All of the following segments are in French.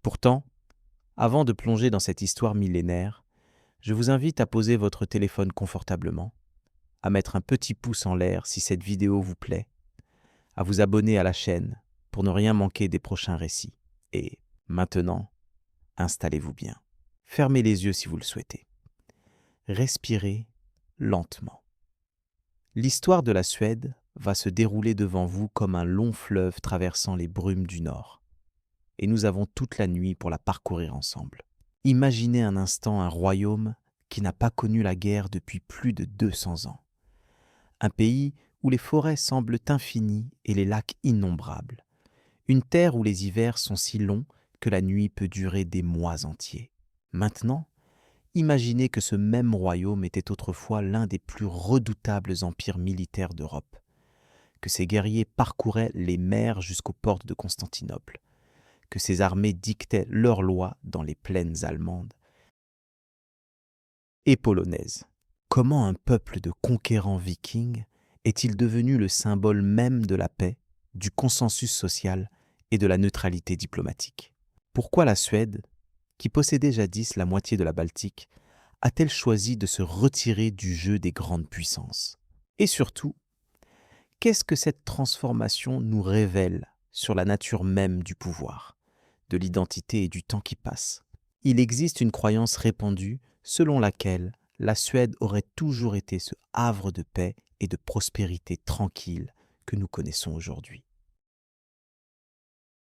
Pourtant, avant de plonger dans cette histoire millénaire, je vous invite à poser votre téléphone confortablement, à mettre un petit pouce en l'air si cette vidéo vous plaît, à vous abonner à la chaîne pour ne rien manquer des prochains récits. Et maintenant, installez-vous bien. Fermez les yeux si vous le souhaitez. Respirez lentement. L'histoire de la Suède va se dérouler devant vous comme un long fleuve traversant les brumes du Nord. Et nous avons toute la nuit pour la parcourir ensemble. Imaginez un instant un royaume qui n'a pas connu la guerre depuis plus de 200 ans. Un pays où les forêts semblent infinies et les lacs innombrables. Une terre où les hivers sont si longs que la nuit peut durer des mois entiers. Maintenant, imaginez que ce même royaume était autrefois l'un des plus redoutables empires militaires d'Europe, que ses guerriers parcouraient les mers jusqu'aux portes de Constantinople, que ses armées dictaient leurs lois dans les plaines allemandes et polonaises. Comment un peuple de conquérants vikings est-il devenu le symbole même de la paix, du consensus social et de la neutralité diplomatique? Pourquoi la Suède, qui possédait jadis la moitié de la Baltique, a-t-elle choisi de se retirer du jeu des grandes puissances? Et surtout, qu'est-ce que cette transformation nous révèle sur la nature même du pouvoir, de l'identité et du temps qui passe? Il existe une croyance répandue selon laquelle la Suède aurait toujours été ce havre de paix et de prospérité tranquille que nous connaissons aujourd'hui.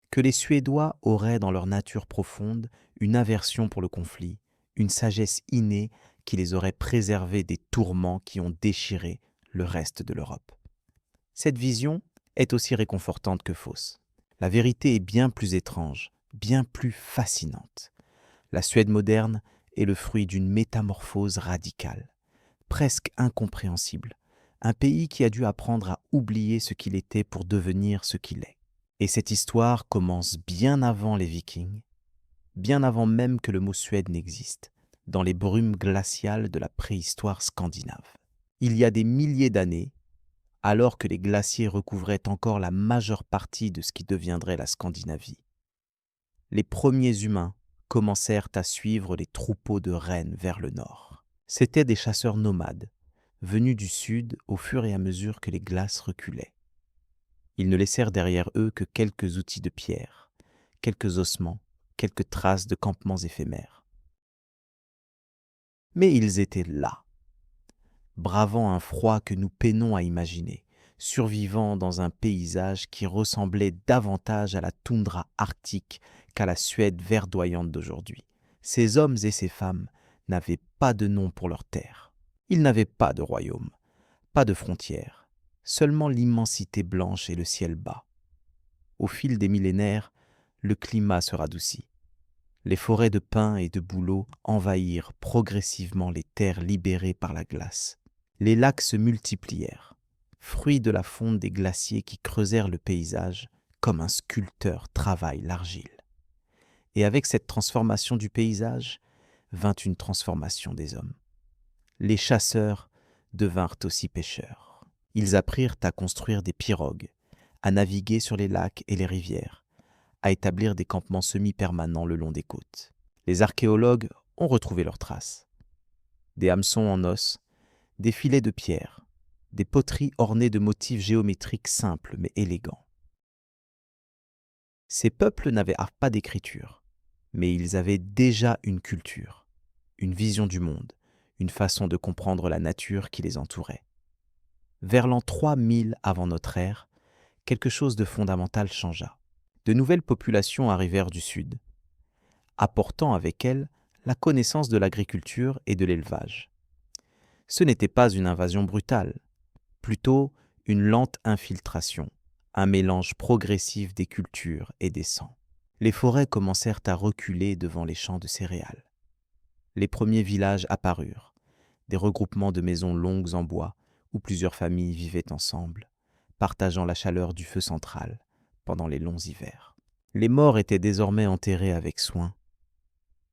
Que les Suédois auraient dans leur nature profonde une aversion pour le conflit, une sagesse innée qui les aurait préservés des tourments qui ont déchiré le reste de l'Europe. Cette vision est aussi réconfortante que fausse. La vérité est bien plus étrange, bien plus fascinante. La Suède moderne est le fruit d'une métamorphose radicale, presque incompréhensible, un pays qui a dû apprendre à oublier ce qu'il était pour devenir ce qu'il est. Et cette histoire commence bien avant les Vikings, bien avant même que le mot Suède n'existe, dans les brumes glaciales de la préhistoire scandinave. Il y a des milliers d'années, alors que les glaciers recouvraient encore la majeure partie de ce qui deviendrait la Scandinavie, les premiers humains commencèrent à suivre les troupeaux de rennes vers le nord. C'étaient des chasseurs nomades, venus du sud au fur et à mesure que les glaces reculaient. Ils ne laissèrent derrière eux que quelques outils de pierre, quelques ossements, quelques traces de campements éphémères. Mais ils étaient là, bravant un froid que nous peinons à imaginer, survivant dans un paysage qui ressemblait davantage à la toundra arctique qu'à la Suède verdoyante d'aujourd'hui. Ces hommes et ces femmes n'avaient pas de nom pour leur terre. Ils n'avaient pas de royaume, pas de frontières, seulement l'immensité blanche et le ciel bas. Au fil des millénaires, le climat se radoucit. Les forêts de pins et de bouleaux envahirent progressivement les terres libérées par la glace. Les lacs se multiplièrent, fruits de la fonte des glaciers qui creusèrent le paysage comme un sculpteur travaille l'argile. Et avec cette transformation du paysage, vint une transformation des hommes. Les chasseurs devinrent aussi pêcheurs. Ils apprirent à construire des pirogues, à naviguer sur les lacs et les rivières, à établir des campements semi-permanents le long des côtes. Les archéologues ont retrouvé leurs traces. Des hameçons en os, des filets de pierre, des poteries ornées de motifs géométriques simples mais élégants. Ces peuples n'avaient pas d'écriture, mais ils avaient déjà une culture, une vision du monde, une façon de comprendre la nature qui les entourait. Vers l'an 3000 avant notre ère, quelque chose de fondamental changea. De nouvelles populations arrivèrent du sud, apportant avec elles la connaissance de l'agriculture et de l'élevage. Ce n'était pas une invasion brutale, plutôt une lente infiltration, un mélange progressif des cultures et des sangs. Les forêts commencèrent à reculer devant les champs de céréales. Les premiers villages apparurent, des regroupements de maisons longues en bois où plusieurs familles vivaient ensemble, partageant la chaleur du feu central pendant les longs hivers. Les morts étaient désormais enterrés avec soin,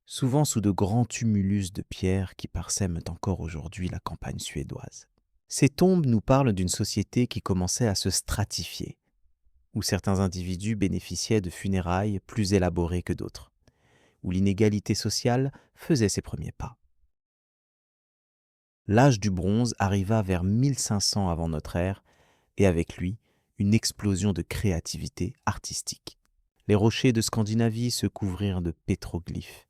souvent sous de grands tumulus de pierre qui parsèment encore aujourd'hui la campagne suédoise. Ces tombes nous parlent d'une société qui commençait à se stratifier, où certains individus bénéficiaient de funérailles plus élaborées que d'autres. où l'inégalité sociale faisait ses premiers pas. L'âge du bronze arriva vers 1500 avant notre ère, et avec lui, une explosion de créativité artistique. Les rochers de Scandinavie se couvrirent de pétroglyphes,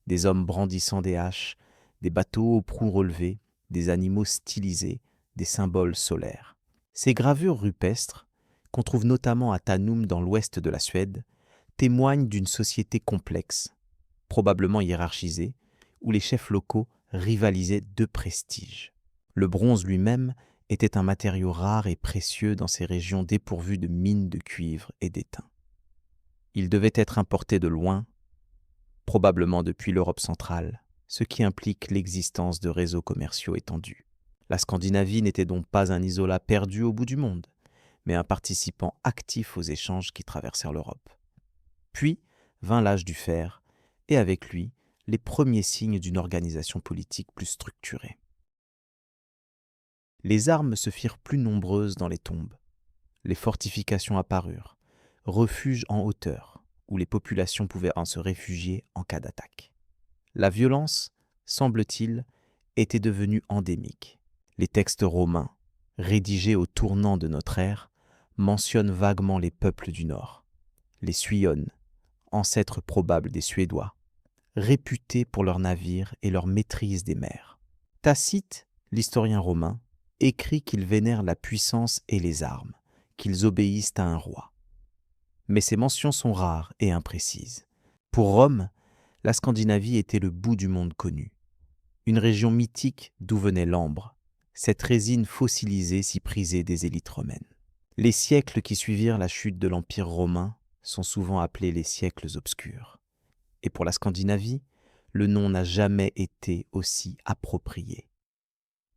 des hommes brandissant des haches, des bateaux aux proues relevées, des animaux stylisés, des symboles solaires. Ces gravures rupestres, qu'on trouve notamment à Tanum dans l'ouest de la Suède, témoignent d'une société complexe, probablement hiérarchisée, où les chefs locaux rivalisaient de prestige. Le bronze lui-même était un matériau rare et précieux dans ces régions dépourvues de mines de cuivre et d'étain. Il devait être importé de loin, probablement depuis l'Europe centrale, ce qui implique l'existence de réseaux commerciaux étendus. La Scandinavie n'était donc pas un isolat perdu au bout du monde, mais un participant actif aux échanges qui traversèrent l'Europe. Puis vint l'âge du fer, et avec lui, les premiers signes d'une organisation politique plus structurée. Les armes se firent plus nombreuses dans les tombes. Les fortifications apparurent, refuges en hauteur, où les populations pouvaient se réfugier en cas d'attaque. La violence, semble-t-il, était devenue endémique. Les textes romains, rédigés au tournant de notre ère, mentionnent vaguement les peuples du Nord, les Suiones, ancêtres probables des Suédois, réputés pour leurs navires et leur maîtrise des mers. Tacite, l'historien romain, écrit qu'ils vénèrent la puissance et les armes, qu'ils obéissent à un roi. Mais ces mentions sont rares et imprécises. Pour Rome, la Scandinavie était le bout du monde connu, une région mythique d'où venait l'ambre, cette résine fossilisée si prisée des élites romaines. Les siècles qui suivirent la chute de l'Empire romain sont souvent appelés les siècles obscurs. Et pour la Scandinavie, le nom n'a jamais été aussi approprié.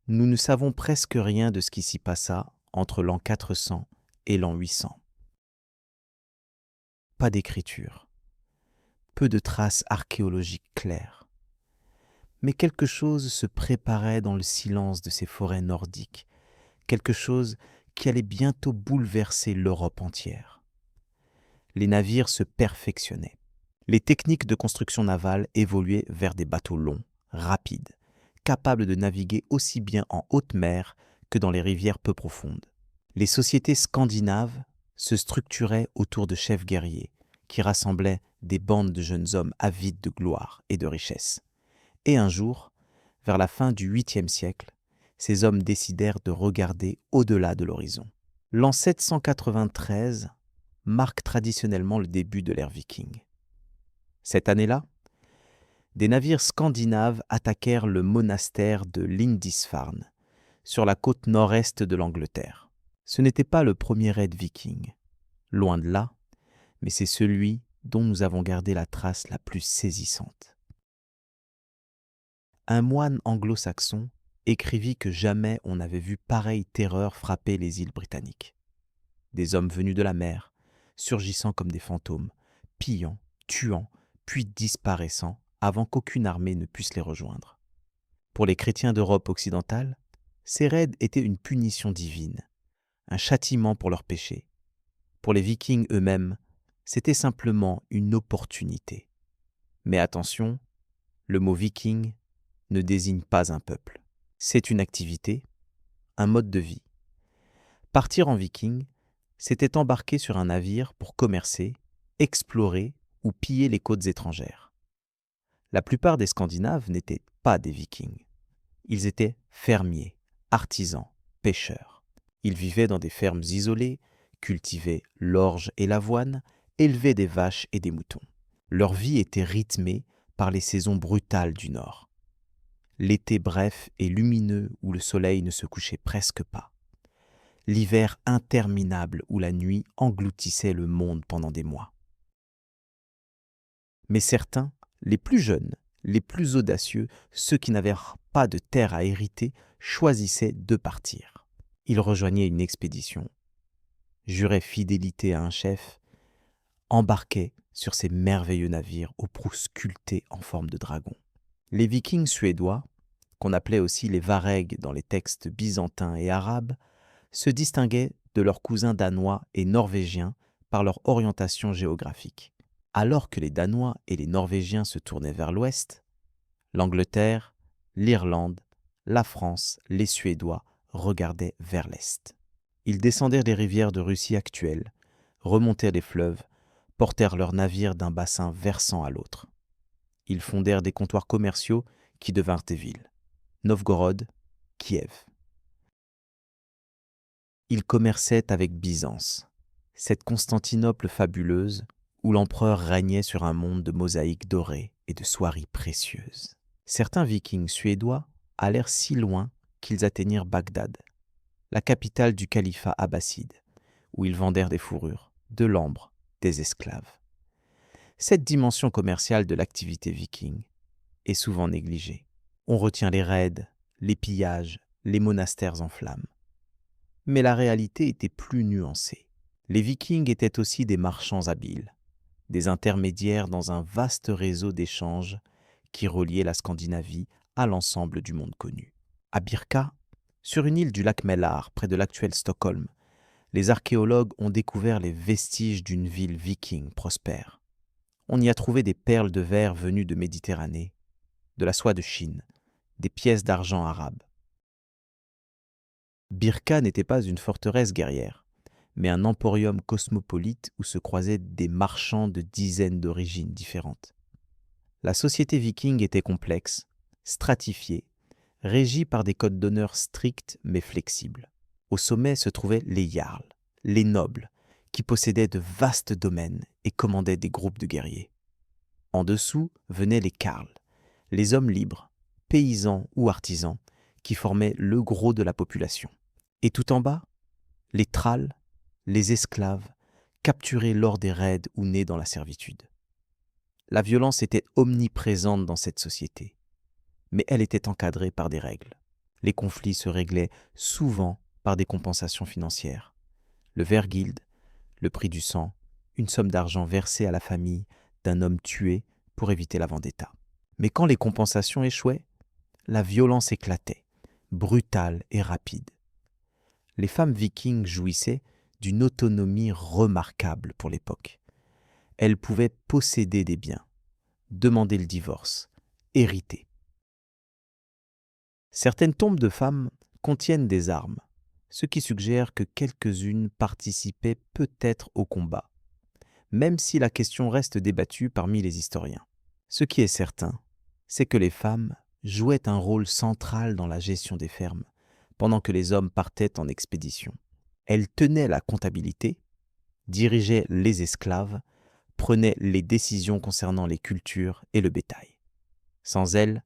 Nous ne savons presque rien de ce qui s'y passa entre l'an 400 et l'an 800. Pas d'écriture, peu de traces archéologiques claires. Mais quelque chose se préparait dans le silence de ces forêts nordiques, quelque chose qui allait bientôt bouleverser l'Europe entière. Les navires se perfectionnaient. Les techniques de construction navale évoluaient vers des bateaux longs, rapides, capables de naviguer aussi bien en haute mer que dans les rivières peu profondes. Les sociétés scandinaves se structuraient autour de chefs guerriers qui rassemblaient des bandes de jeunes hommes avides de gloire et de richesse. Et un jour, vers la fin du 8e siècle, ces hommes décidèrent de regarder au-delà de l'horizon. L'an 793 marque traditionnellement le début de l'ère viking. Cette année-là, des navires scandinaves attaquèrent le monastère de Lindisfarne, sur la côte nord-est de l'Angleterre. Ce n'était pas le premier raid viking, loin de là, mais c'est celui dont nous avons gardé la trace la plus saisissante. Un moine anglo-saxon écrivit que jamais on n'avait vu pareille terreur frapper les îles britanniques. Des hommes venus de la mer, surgissant comme des fantômes, pillant, tuant, puis disparaissant avant qu'aucune armée ne puisse les rejoindre. Pour les chrétiens d'Europe occidentale, ces raids étaient une punition divine, un châtiment pour leurs péchés. Pour les Vikings eux-mêmes, c'était simplement une opportunité. Mais attention, le mot viking ne désigne pas un peuple. C'est une activité, un mode de vie. Partir en viking, c'était embarquer sur un navire pour commercer, explorer ou piller les côtes étrangères. La plupart des Scandinaves n'étaient pas des vikings. Ils étaient fermiers, artisans, pêcheurs. Ils vivaient dans des fermes isolées, cultivaient l'orge et l'avoine, élevaient des vaches et des moutons. Leur vie était rythmée par les saisons brutales du Nord. L'été bref et lumineux où le soleil ne se couchait presque pas. L'hiver interminable où la nuit engloutissait le monde pendant des mois. Mais certains, les plus jeunes, les plus audacieux, ceux qui n'avaient pas de terre à hériter, choisissaient de partir. Ils rejoignaient une expédition, juraient fidélité à un chef, embarquaient sur ces merveilleux navires aux proues sculptées en forme de dragon. Les Vikings suédois, qu'on appelait aussi les Varegs dans les textes byzantins et arabes, se distinguaient de leurs cousins danois et norvégiens par leur orientation géographique. Alors que les Danois et les Norvégiens se tournaient vers l'ouest, l'Angleterre, l'Irlande, la France, les Suédois regardaient vers l'est. Ils descendirent les rivières de Russie actuelle, remontèrent les fleuves, portèrent leurs navires d'un bassin versant à l'autre. Ils fondèrent des comptoirs commerciaux qui devinrent des villes. Novgorod, Kiev. Ils commerçaient avec Byzance, cette Constantinople fabuleuse où l'empereur régnait sur un monde de mosaïques dorées et de soieries précieuses. Certains vikings suédois allèrent si loin qu'ils atteignirent Bagdad, la capitale du califat abbasside, où ils vendèrent des fourrures, de l'ambre, des esclaves. Cette dimension commerciale de l'activité viking est souvent négligée. On retient les raids, les pillages, les monastères en flammes. Mais la réalité était plus nuancée. Les vikings étaient aussi des marchands habiles, des intermédiaires dans un vaste réseau d'échanges qui reliait la Scandinavie à l'ensemble du monde connu. À Birka, sur une île du lac Mälar, près de l'actuel Stockholm, les archéologues ont découvert les vestiges d'une ville viking prospère. On y a trouvé des perles de verre venues de Méditerranée, de la soie de Chine, des pièces d'argent arabes. Birka n'était pas une forteresse guerrière, mais un emporium cosmopolite où se croisaient des marchands de dizaines d'origines différentes. La société viking était complexe, stratifiée, régie par des codes d'honneur stricts mais flexibles. Au sommet se trouvaient les jarls, les nobles, qui possédaient de vastes domaines et commandaient des groupes de guerriers. En dessous venaient les carls, les hommes libres, paysans ou artisans, qui formaient le gros de la population. Et tout en bas, les thralls, les esclaves, capturés lors des raids ou nés dans la servitude. La violence était omniprésente dans cette société, mais elle était encadrée par des règles. Les conflits se réglaient souvent par des compensations financières. Le vergild, le prix du sang, une somme d'argent versée à la famille d'un homme tué pour éviter la vendetta. Mais quand les compensations échouaient, la violence éclatait, brutale et rapide. Les femmes vikings jouissaient d'une autonomie remarquable pour l'époque. Elles pouvaient posséder des biens, demander le divorce, hériter. Certaines tombes de femmes contiennent des armes, ce qui suggère que quelques-unes participaient peut-être au combat, même si la question reste débattue parmi les historiens. Ce qui est certain, c'est que les femmes jouaient un rôle central dans la gestion des fermes, pendant que les hommes partaient en expédition. Elles tenaient la comptabilité, dirigeaient les esclaves, prenaient les décisions concernant les cultures et le bétail. Sans elles,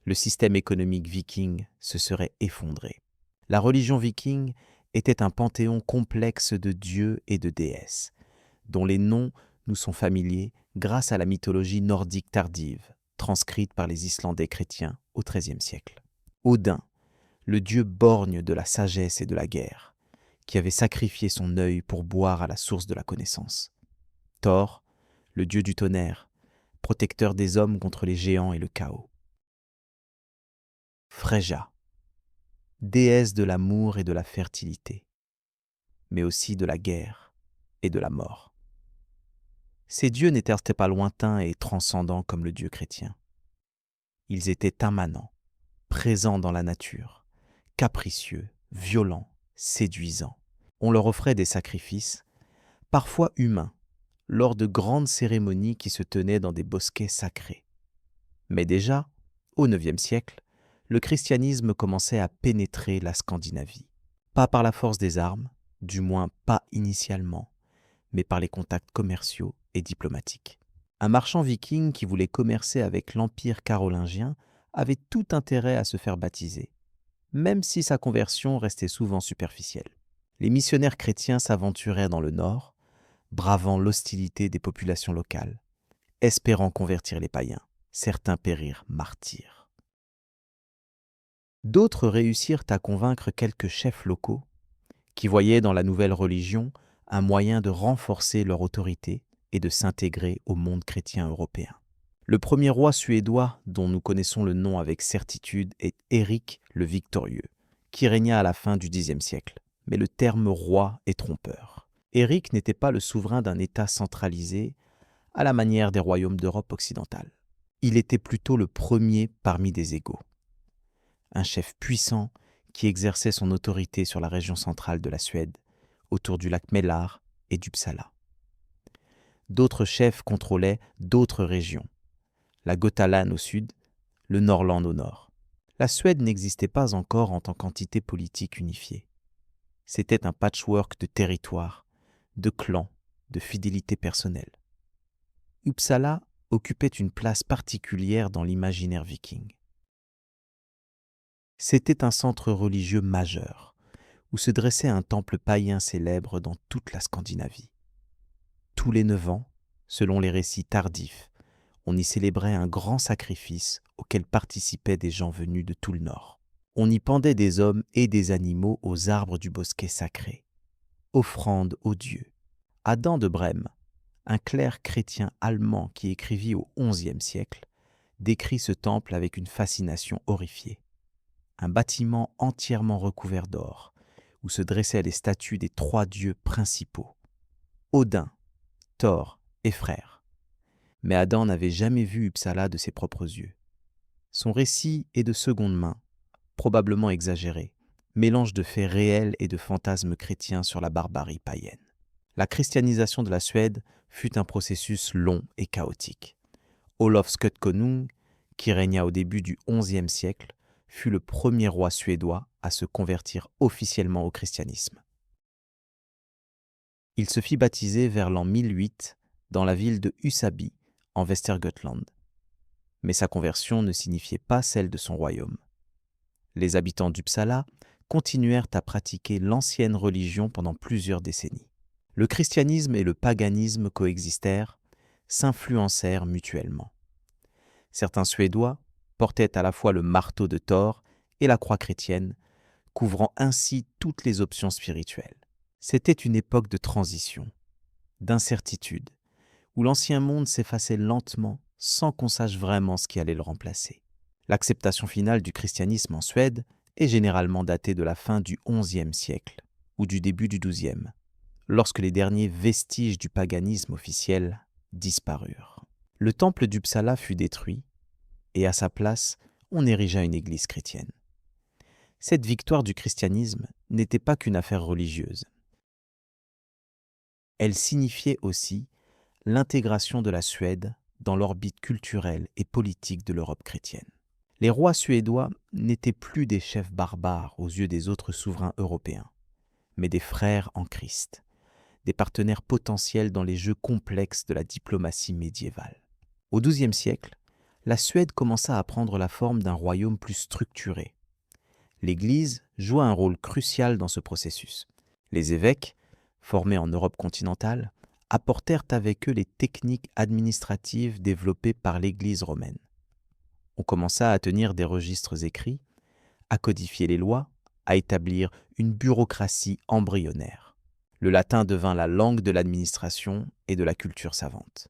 le système économique viking se serait effondré. La religion viking était un panthéon complexe de dieux et de déesses, dont les noms nous sont familiers grâce à la mythologie nordique tardive, transcrite par les Islandais chrétiens au XIIIe siècle. Odin, le dieu borgne de la sagesse et de la guerre, qui avait sacrifié son œil pour boire à la source de la connaissance. Thor, le dieu du tonnerre, protecteur des hommes contre les géants et le chaos. Freyja, déesse de l'amour et de la fertilité, mais aussi de la guerre et de la mort. Ces dieux n'étaient pas lointains et transcendants comme le Dieu chrétien. Ils étaient immanents, présents dans la nature, capricieux, violents, séduisants. On leur offrait des sacrifices, parfois humains, lors de grandes cérémonies qui se tenaient dans des bosquets sacrés. Mais déjà, au IXe siècle, le christianisme commençait à pénétrer la Scandinavie. Pas par la force des armes, du moins pas initialement, mais par les contacts commerciaux et diplomatiques. Un marchand viking qui voulait commercer avec l'Empire carolingien avait tout intérêt à se faire baptiser, même si sa conversion restait souvent superficielle. Les missionnaires chrétiens s'aventuraient dans le nord, bravant l'hostilité des populations locales, espérant convertir les païens. Certains périrent martyrs. D'autres réussirent à convaincre quelques chefs locaux qui voyaient dans la nouvelle religion un moyen de renforcer leur autorité et de s'intégrer au monde chrétien européen. Le premier roi suédois dont nous connaissons le nom avec certitude est Éric le Victorieux, qui régna à la fin du Xe siècle. Mais le terme roi est trompeur. Éric n'était pas le souverain d'un État centralisé à la manière des royaumes d'Europe occidentale. Il était plutôt le premier parmi des égaux. Un chef puissant qui exerçait son autorité sur la région centrale de la Suède, autour du lac Mälar et d'Uppsala. D'autres chefs contrôlaient d'autres régions, la Götaland au sud, le Norrland au nord. La Suède n'existait pas encore en tant qu'entité politique unifiée. C'était un patchwork de territoires, de clans, de fidélité personnelle. Uppsala occupait une place particulière dans l'imaginaire viking. C'était un centre religieux majeur, où se dressait un temple païen célèbre dans toute la Scandinavie. Tous les 9 ans, selon les récits tardifs, on y célébrait un grand sacrifice auquel participaient des gens venus de tout le nord. On y pendait des hommes et des animaux aux arbres du bosquet sacré. Offrande aux dieux. Adam de Brême, un clerc chrétien allemand qui écrivit au XIe siècle, décrit ce temple avec une fascination horrifiée. Un bâtiment entièrement recouvert d'or, où se dressaient les statues des 3 dieux principaux, Odin, Thor et Freyr. Mais Adam n'avait jamais vu Uppsala de ses propres yeux. Son récit est de seconde main, probablement exagéré, mélange de faits réels et de fantasmes chrétiens sur la barbarie païenne. La christianisation de la Suède fut un processus long et chaotique. Olof Skötkonung, qui régna au début du XIe siècle, fut le premier roi suédois à se convertir officiellement au christianisme. Il se fit baptiser vers l'an 1008 dans la ville de Husaby, en Västergötland. Mais sa conversion ne signifiait pas celle de son royaume. Les habitants d'Uppsala continuèrent à pratiquer l'ancienne religion pendant plusieurs décennies. Le christianisme et le paganisme coexistèrent, s'influencèrent mutuellement. Certains Suédois portaient à la fois le marteau de Thor et la croix chrétienne, couvrant ainsi toutes les options spirituelles. C'était une époque de transition, d'incertitude, où l'ancien monde s'effaçait lentement sans qu'on sache vraiment ce qui allait le remplacer. L'acceptation finale du christianisme en Suède est généralement datée de la fin du XIe siècle ou du début du XIIe, lorsque les derniers vestiges du paganisme officiel disparurent. Le temple d'Uppsala fut détruit et à sa place, on érigea une église chrétienne. Cette victoire du christianisme n'était pas qu'une affaire religieuse. Elle signifiait aussi l'intégration de la Suède dans l'orbite culturelle et politique de l'Europe chrétienne. Les rois suédois n'étaient plus des chefs barbares aux yeux des autres souverains européens, mais des frères en Christ, des partenaires potentiels dans les jeux complexes de la diplomatie médiévale. Au XIIe siècle, la Suède commença à prendre la forme d'un royaume plus structuré. L'Église joua un rôle crucial dans ce processus. Les évêques, formés en Europe continentale, apportèrent avec eux les techniques administratives développées par l'Église romaine. On commença à tenir des registres écrits, à codifier les lois, à établir une bureaucratie embryonnaire. Le latin devint la langue de l'administration et de la culture savante.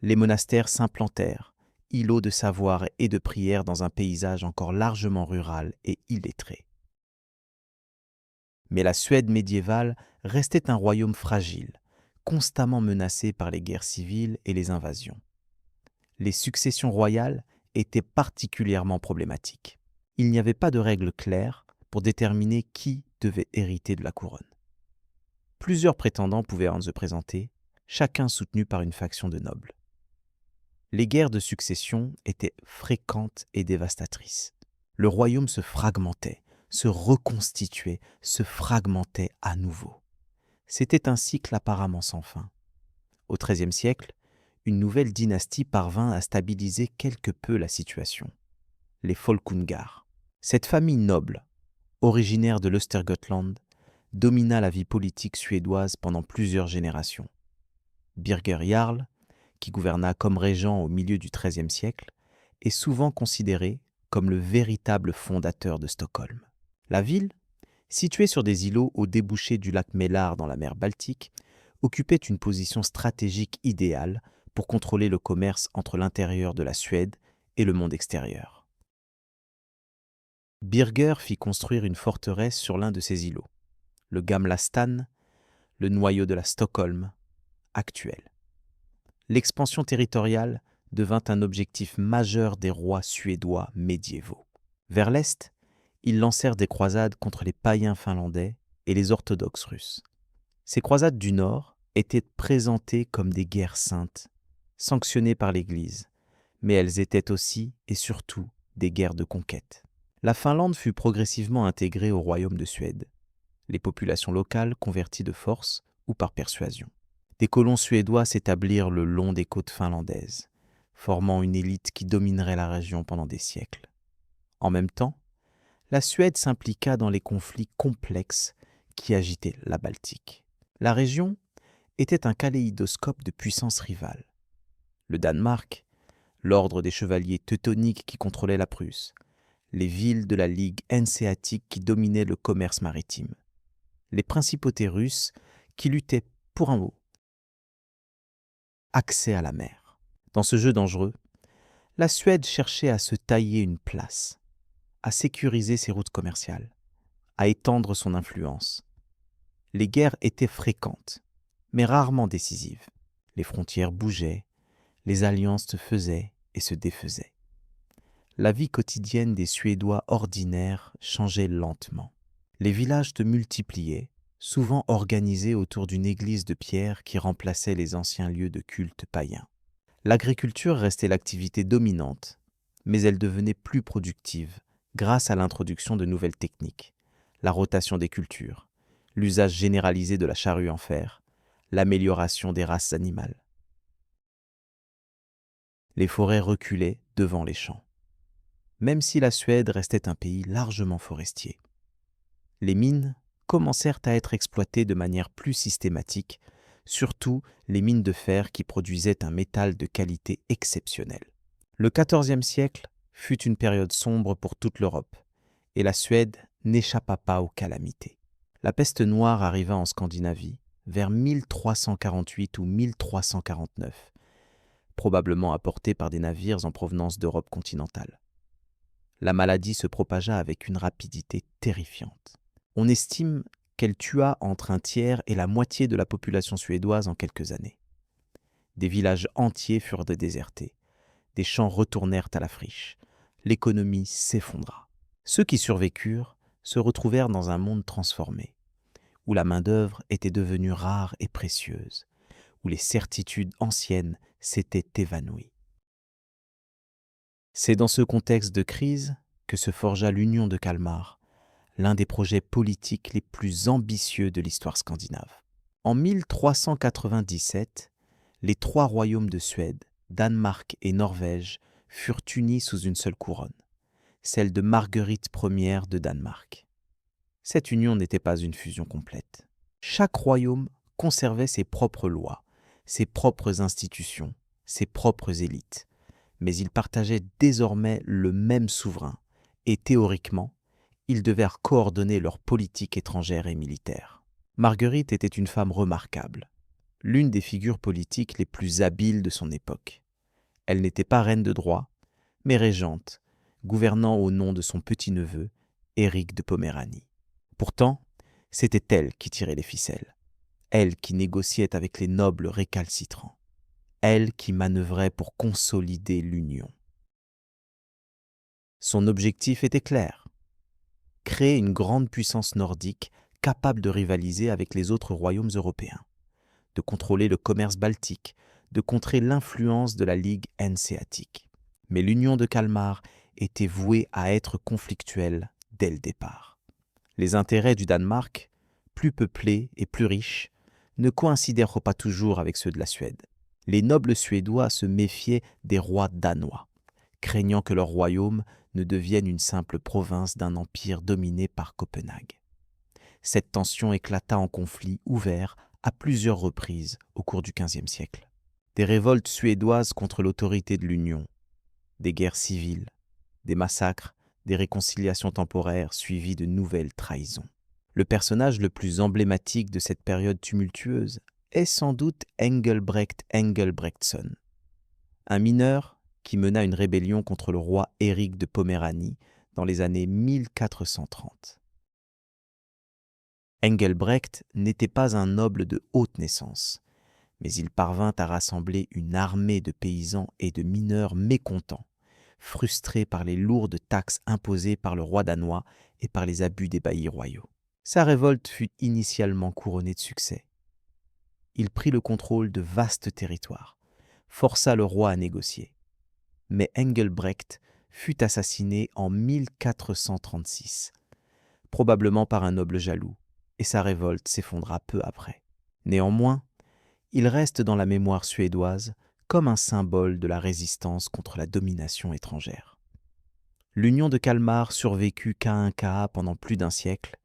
Les monastères s'implantèrent, îlots de savoir et de prière dans un paysage encore largement rural et illettré. Mais la Suède médiévale restait un royaume fragile, constamment menacé par les guerres civiles et les invasions. Les successions royales étaient particulièrement problématiques. Il n'y avait pas de règles claires pour déterminer qui devait hériter de la couronne. Plusieurs prétendants pouvaient se présenter, chacun soutenu par une faction de nobles. Les guerres de succession étaient fréquentes et dévastatrices. Le royaume se fragmentait, se reconstituait, se fragmentait à nouveau. C'était un cycle apparemment sans fin. Au XIIIe siècle, une nouvelle dynastie parvint à stabiliser quelque peu la situation. Les Folkungar. Cette famille noble, originaire de l'Östergötland, domina la vie politique suédoise pendant plusieurs générations. Birger Jarl, qui gouverna comme régent au milieu du XIIIe siècle, est souvent considéré comme le véritable fondateur de Stockholm. La ville, située sur des îlots au débouché du lac Mälar dans la mer Baltique, occupait une position stratégique idéale pour contrôler le commerce entre l'intérieur de la Suède et le monde extérieur. Birger fit construire une forteresse sur l'un de ces îlots, le Gamla Stan, le noyau de la Stockholm actuelle. l'expansion territoriale devint un objectif majeur des rois suédois médiévaux. Vers l'est, ils lancèrent des croisades contre les païens finlandais et les orthodoxes russes. Ces croisades du Nord étaient présentées comme des guerres saintes, sanctionnées par l'Église, mais elles étaient aussi et surtout des guerres de conquête. La Finlande fut progressivement intégrée au royaume de Suède, les populations locales converties de force ou par persuasion. Des colons suédois s'établirent le long des côtes finlandaises, formant une élite qui dominerait la région pendant des siècles. En même temps, la Suède s'impliqua dans les conflits complexes qui agitaient la Baltique. La région était un kaléidoscope de puissances rivales. Le Danemark, l'ordre des chevaliers teutoniques qui contrôlait la Prusse, les villes de la Ligue hanséatique qui dominaient le commerce maritime, les principautés russes qui luttaient pour un mot, accès à la mer. Dans ce jeu dangereux, la Suède cherchait à se tailler une place, à sécuriser ses routes commerciales, à étendre son influence. Les guerres étaient fréquentes, mais rarement décisives. Les frontières bougeaient, les alliances se faisaient et se défaisaient. La vie quotidienne des Suédois ordinaires changeait lentement. Les villages se multipliaient, souvent organisés autour d'une église de pierre qui remplaçait les anciens lieux de culte païens. L'agriculture restait l'activité dominante, mais elle devenait plus productive grâce à l'introduction de nouvelles techniques, la rotation des cultures, l'usage généralisé de la charrue en fer, l'amélioration des races animales. Les forêts reculaient devant les champs, même si la Suède restait un pays largement forestier. Les mines commencèrent à être exploitées de manière plus systématique, surtout les mines de fer qui produisaient un métal de qualité exceptionnelle. Le XIVe siècle fut une période sombre pour toute l'Europe, et la Suède n'échappa pas aux calamités. La peste noire arriva en Scandinavie vers 1348 ou 1349, probablement apportée par des navires en provenance d'Europe continentale. La maladie se propagea avec une rapidité terrifiante. On estime qu'elle tua entre un tiers et la moitié de la population suédoise en quelques années. Des villages entiers furent désertés, des champs retournèrent à la friche, l'économie s'effondra. Ceux qui survécurent se retrouvèrent dans un monde transformé, où la main-d'œuvre était devenue rare et précieuse, où les certitudes anciennes s'étaient évanouies. C'est dans ce contexte de crise que se forgea l'Union de Kalmar, l'un des projets politiques les plus ambitieux de l'histoire scandinave. En 1397, les trois royaumes de Suède, Danemark et Norvège furent unis sous une seule couronne, celle de Marguerite Ier de Danemark. Cette union n'était pas une fusion complète. Chaque royaume conservait ses propres lois, ses propres institutions, ses propres élites, mais ils partageaient désormais le même souverain, et théoriquement, ils devaient coordonner leur politique étrangère et militaire. Marguerite était une femme remarquable, l'une des figures politiques les plus habiles de son époque. Elle n'était pas reine de droit, mais régente, gouvernant au nom de son petit-neveu, Éric de Poméranie. Pourtant, c'était elle qui tirait les ficelles, elle qui négociait avec les nobles récalcitrants, elle qui manœuvrait pour consolider l'union. Son objectif était clair, créer une grande puissance nordique capable de rivaliser avec les autres royaumes européens, de contrôler le commerce baltique, de contrer l'influence de la Ligue hanséatique. Mais l'union de Kalmar était vouée à être conflictuelle dès le départ. Les intérêts du Danemark, plus peuplé et plus riche, ne coïncidèrent pas toujours avec ceux de la Suède. Les nobles suédois se méfiaient des rois danois, craignant que leur royaume ne devienne une simple province d'un empire dominé par Copenhague. Cette tension éclata en conflit ouvert à plusieurs reprises au cours du XVe siècle. Des révoltes suédoises contre l'autorité de l'Union, des guerres civiles, des massacres, des réconciliations temporaires suivies de nouvelles trahisons. Le personnage le plus emblématique de cette période tumultueuse est sans doute Engelbrekt Engelbrektsson, un mineur qui mena une rébellion contre le roi Éric de Poméranie dans les années 1430. Engelbrekt n'était pas un noble de haute naissance, Mais il parvint à rassembler une armée de paysans et de mineurs mécontents, frustrés par les lourdes taxes imposées par le roi danois et par les abus des baillis royaux. Sa révolte fut initialement couronnée de succès. Il prit le contrôle de vastes territoires, força le roi à négocier. Mais Engelbrecht fut assassiné en 1436, probablement par un noble jaloux, et sa révolte s'effondra peu après. Néanmoins, il reste dans la mémoire suédoise comme un symbole de la résistance contre la domination étrangère. L'Union de Kalmar survécut Kainkaa pendant plus d'un siècle,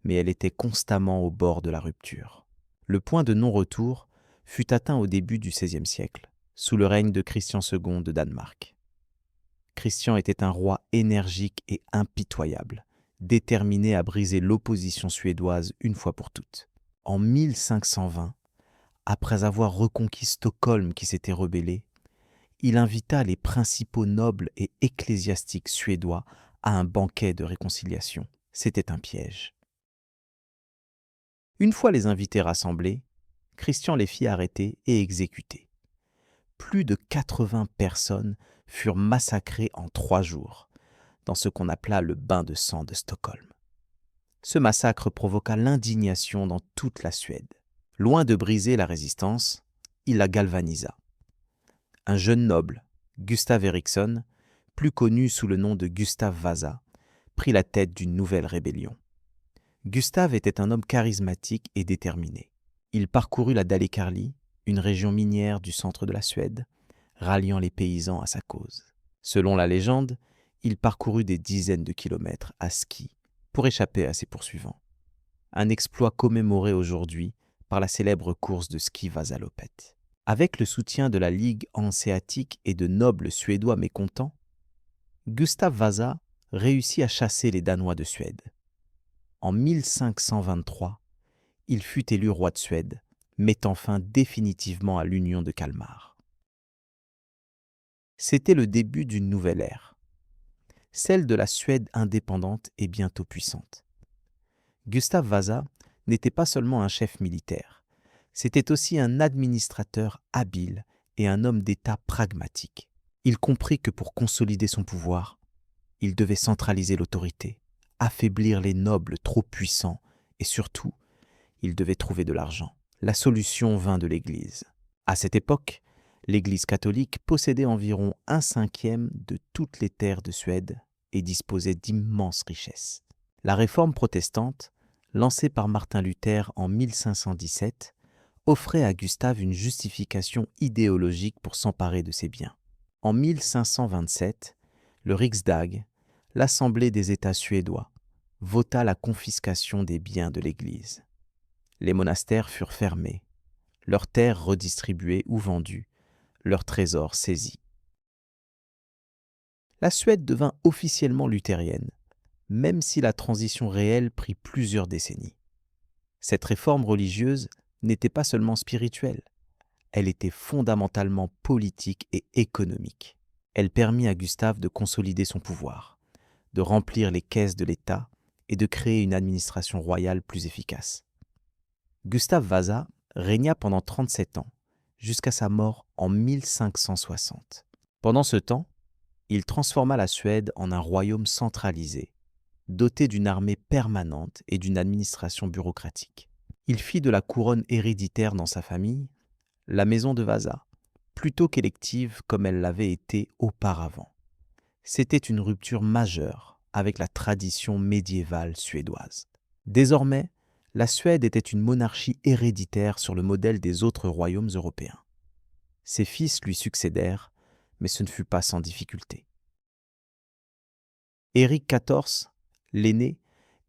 mais elle était constamment au bord de la rupture. Le point de non-retour fut atteint au début du XVIe siècle, sous le règne de Christian II de Danemark. Christian était un roi énergique et impitoyable, déterminé à briser l'opposition suédoise une fois pour toutes. En 1520, après avoir reconquis Stockholm qui s'était rebellé, il invita les principaux nobles et ecclésiastiques suédois à un banquet de réconciliation. C'était un piège. Une fois les invités rassemblés, Christian les fit arrêter et exécuter. Plus de 80 personnes furent massacrées en 3 jours, dans ce qu'on appela le bain de sang de Stockholm. Ce massacre provoqua l'indignation dans toute la Suède. Loin de briser la résistance, il la galvanisa. Un jeune noble, Gustav Eriksson, plus connu sous le nom de Gustav Vasa, prit la tête d'une nouvelle rébellion. Gustav était un homme charismatique et déterminé. Il parcourut la Dalecarlie, une région minière du centre de la Suède, ralliant les paysans à sa cause. Selon la légende, il parcourut des dizaines de kilomètres à ski pour échapper à ses poursuivants. Un exploit commémoré aujourd'hui par la célèbre course de ski Vasaloppet. Avec le soutien de la Ligue hanséatique et de nobles suédois mécontents, Gustav Vasa réussit à chasser les Danois de Suède. En 1523, il fut élu roi de Suède, mettant fin définitivement à l'union de Kalmar. C'était le début d'une nouvelle ère, celle de la Suède indépendante et bientôt puissante. Gustav Vasa n'était pas seulement un chef militaire, c'était aussi un administrateur habile et un homme d'État pragmatique. Il comprit que pour consolider son pouvoir, il devait centraliser l'autorité, affaiblir les nobles trop puissants et surtout, il devait trouver de l'argent. La solution vint de l'Église. À cette époque, l'Église catholique possédait environ 1/5 de toutes les terres de Suède et disposait d'immenses richesses. La réforme protestante, lancée par Martin Luther en 1517, offrait à Gustave une justification idéologique pour s'emparer de ses biens. En 1527, le Riksdag, l'Assemblée des États suédois, vota la confiscation des biens de l'Église. Les monastères furent fermés, leurs terres redistribuées ou vendues, leurs trésors saisis. La Suède devint officiellement luthérienne, même si la transition réelle prit plusieurs décennies. Cette réforme religieuse n'était pas seulement spirituelle, elle était fondamentalement politique et économique. Elle permit à Gustave de consolider son pouvoir, de remplir les caisses de l'État et de créer une administration royale plus efficace. Gustav Vasa régna pendant 37 ans, jusqu'à sa mort en 1560. Pendant ce temps, il transforma la Suède en un royaume centralisé, doté d'une armée permanente et d'une administration bureaucratique. Il fit de la couronne héréditaire dans sa famille la maison de Vasa, plutôt qu'élective comme elle l'avait été auparavant. C'était une rupture majeure avec la tradition médiévale suédoise. Désormais, la Suède était une monarchie héréditaire sur le modèle des autres royaumes européens. Ses fils lui succédèrent, mais ce ne fut pas sans difficulté. Éric XIV, l'aîné,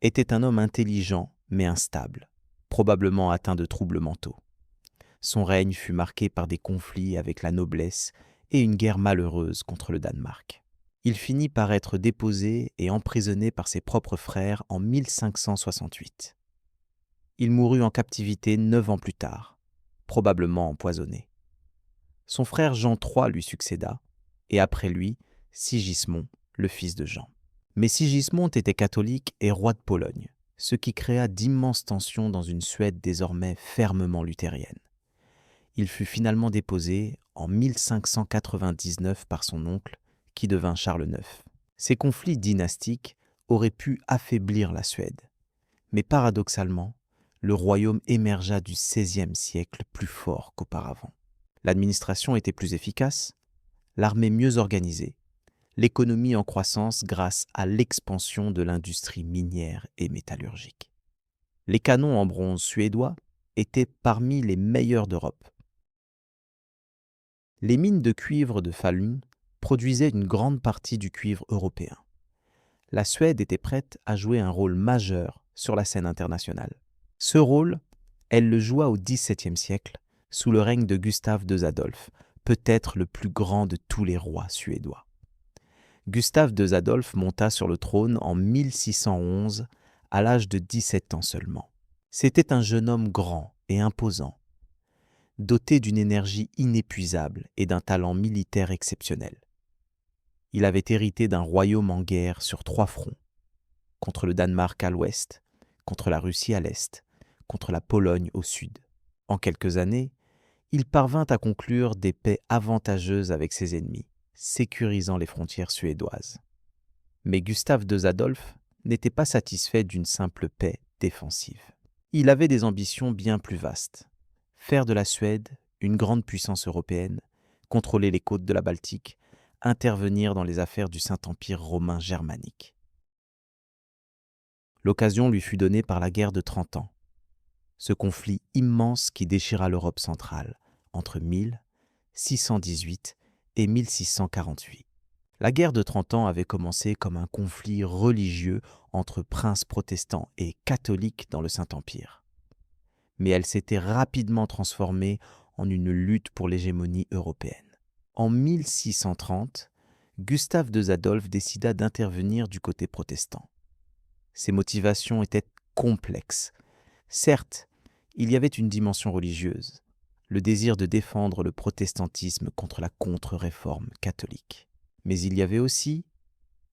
était un homme intelligent mais instable, probablement atteint de troubles mentaux. Son règne fut marqué par des conflits avec la noblesse et une guerre malheureuse contre le Danemark. Il finit par être déposé et emprisonné par ses propres frères en 1568. Il mourut en captivité 9 ans plus tard, probablement empoisonné. Son frère Jean III lui succéda, et après lui, Sigismond, le fils de Jean. Mais Sigismond était catholique et roi de Pologne, ce qui créa d'immenses tensions dans une Suède désormais fermement luthérienne. Il fut finalement déposé en 1599 par son oncle, qui devint Charles IX. Ces conflits dynastiques auraient pu affaiblir la Suède, mais paradoxalement, le royaume émergea du XVIe siècle plus fort qu'auparavant. L'administration était plus efficace, l'armée mieux organisée, l'économie en croissance grâce à l'expansion de l'industrie minière et métallurgique. Les canons en bronze suédois étaient parmi les meilleurs d'Europe. Les mines de cuivre de Falun produisaient une grande partie du cuivre européen. La Suède était prête à jouer un rôle majeur sur la scène internationale. Ce rôle, elle le joua au XVIIe siècle, sous le règne de Gustave II Adolphe, peut-être le plus grand de tous les rois suédois. Gustave II Adolphe monta sur le trône en 1611, à l'âge de 17 ans seulement. C'était un jeune homme grand et imposant, doté d'une énergie inépuisable et d'un talent militaire exceptionnel. Il avait hérité d'un royaume en guerre sur 3 fronts, contre le Danemark à l'ouest, contre la Russie à l'est, contre la Pologne au sud. En quelques années, il parvint à conclure des paix avantageuses avec ses ennemis, sécurisant les frontières suédoises. Mais Gustave II Adolphe n'était pas satisfait d'une simple paix défensive. Il avait des ambitions bien plus vastes. Faire de la Suède une grande puissance européenne, contrôler les côtes de la Baltique, intervenir dans les affaires du Saint-Empire romain germanique. L'occasion lui fut donnée par la guerre de 30 ans, ce conflit immense qui déchira l'Europe centrale entre 1618 et 1648. La guerre de 30 ans avait commencé comme un conflit religieux entre princes protestants et catholiques dans le Saint-Empire. Mais elle s'était rapidement transformée en une lutte pour l'hégémonie européenne. En 1630, Gustave II Adolphe décida d'intervenir du côté protestant. Ses motivations étaient complexes. Certes, il y avait une dimension religieuse, le désir de défendre le protestantisme contre la contre-réforme catholique. Mais il y avait aussi,